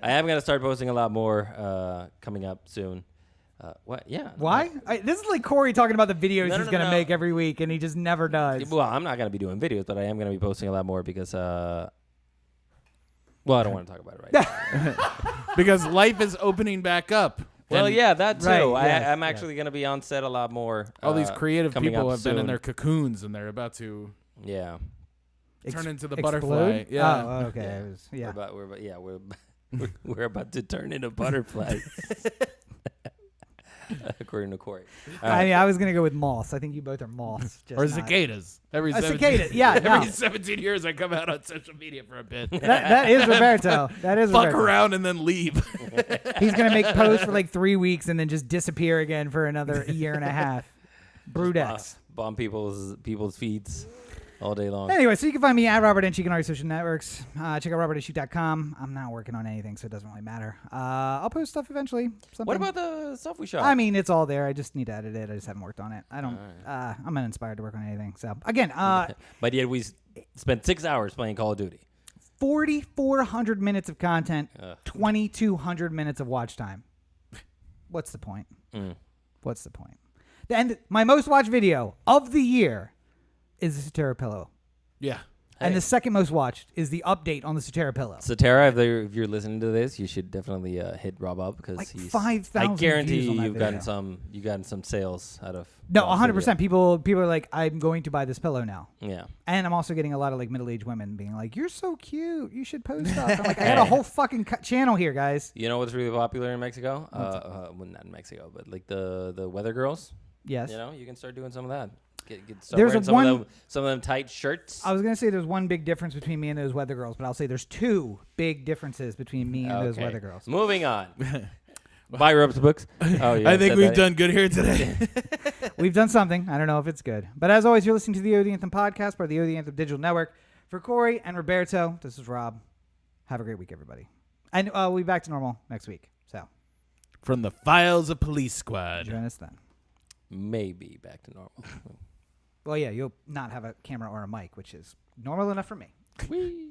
am going to start posting a lot more coming up soon. What? Yeah. Why? This is like Corey talking about the videos No, he's no, going to no. make every week, and he just never does. Well, I'm not gonna be doing videos, but I am gonna be posting a lot more because. Well, I don't want to talk about it right now. Because life is opening back up. Well, And yeah, that too. Right, yes, I'm actually gonna be on set a lot more. all these creative coming people up have been in soon. their cocoons, and they're about to Yeah. turn into the Explode? butterfly. Yeah. Oh, okay. Yeah. It was, yeah. We're about to turn into butterflies. According to Corey. All I right. mean, I was going to go with moths. I think you both are moths. Just Or not- cicadas. Every A 17 cicada, yeah, Every no. 17 years, I come out on social media for a bit. That is Roberto. That is Fuck Roberto. around and then leave. He's going to make posts for like 3 weeks and then just disappear again for another year and a half. Brudex. Bomb people's feeds all day long. Anyway, so you can find me at Robert Enchik on all your social networks. Check out robertenchik.com. I'm not working on anything, so it doesn't really matter. I'll post stuff eventually. Something. What about the stuff we shot? I mean, it's all there. I just need to edit it. I just haven't worked on it. I don't. I'm uninspired to work on anything. So again, But yet we spent 6 hours playing Call of Duty. 4,400 minutes of content, 2,200 minutes of watch time. What's the point? What's the point? And my most watched video of the year is the Sotera pillow. Yeah. And Hey. the second most watched is the update on the Sotera pillow. So Tara, if you're listening to this, you should definitely hit Rob up because Like he's 5,000 I guarantee views on that you've gotten video. some sales out of. No, Rob's 100%. People are like, I'm going to buy this pillow now. video. Yeah. And I'm also getting a lot of like middle-aged women being like, "You're so cute. You should post stuff." I'm like, I got a whole fucking channel here, guys. You know what's really popular in Mexico? Well, not in Mexico, but like the weather girls. Yes. You know, you can start doing some of that. Start There's wearing some of them tight shirts. I was gonna say there's one big difference between me and those weather girls, but I'll say there's two big differences between me and those Okay. weather girls. Moving on. Buy Rob's books. Oh, yeah. I think we've done good here today. We've done something. I don't know if it's good, but as always, you're listening to the OD Anthem podcast, part of the OD Anthem Digital Network. For Corey and Roberto, this is Rob. Have a great week, everybody, and we'll be back to normal next week. So From the files of Police Squad. join us then. Maybe back to normal. Well, yeah, you'll not have a camera or a mic, which is normal enough for me. Whee!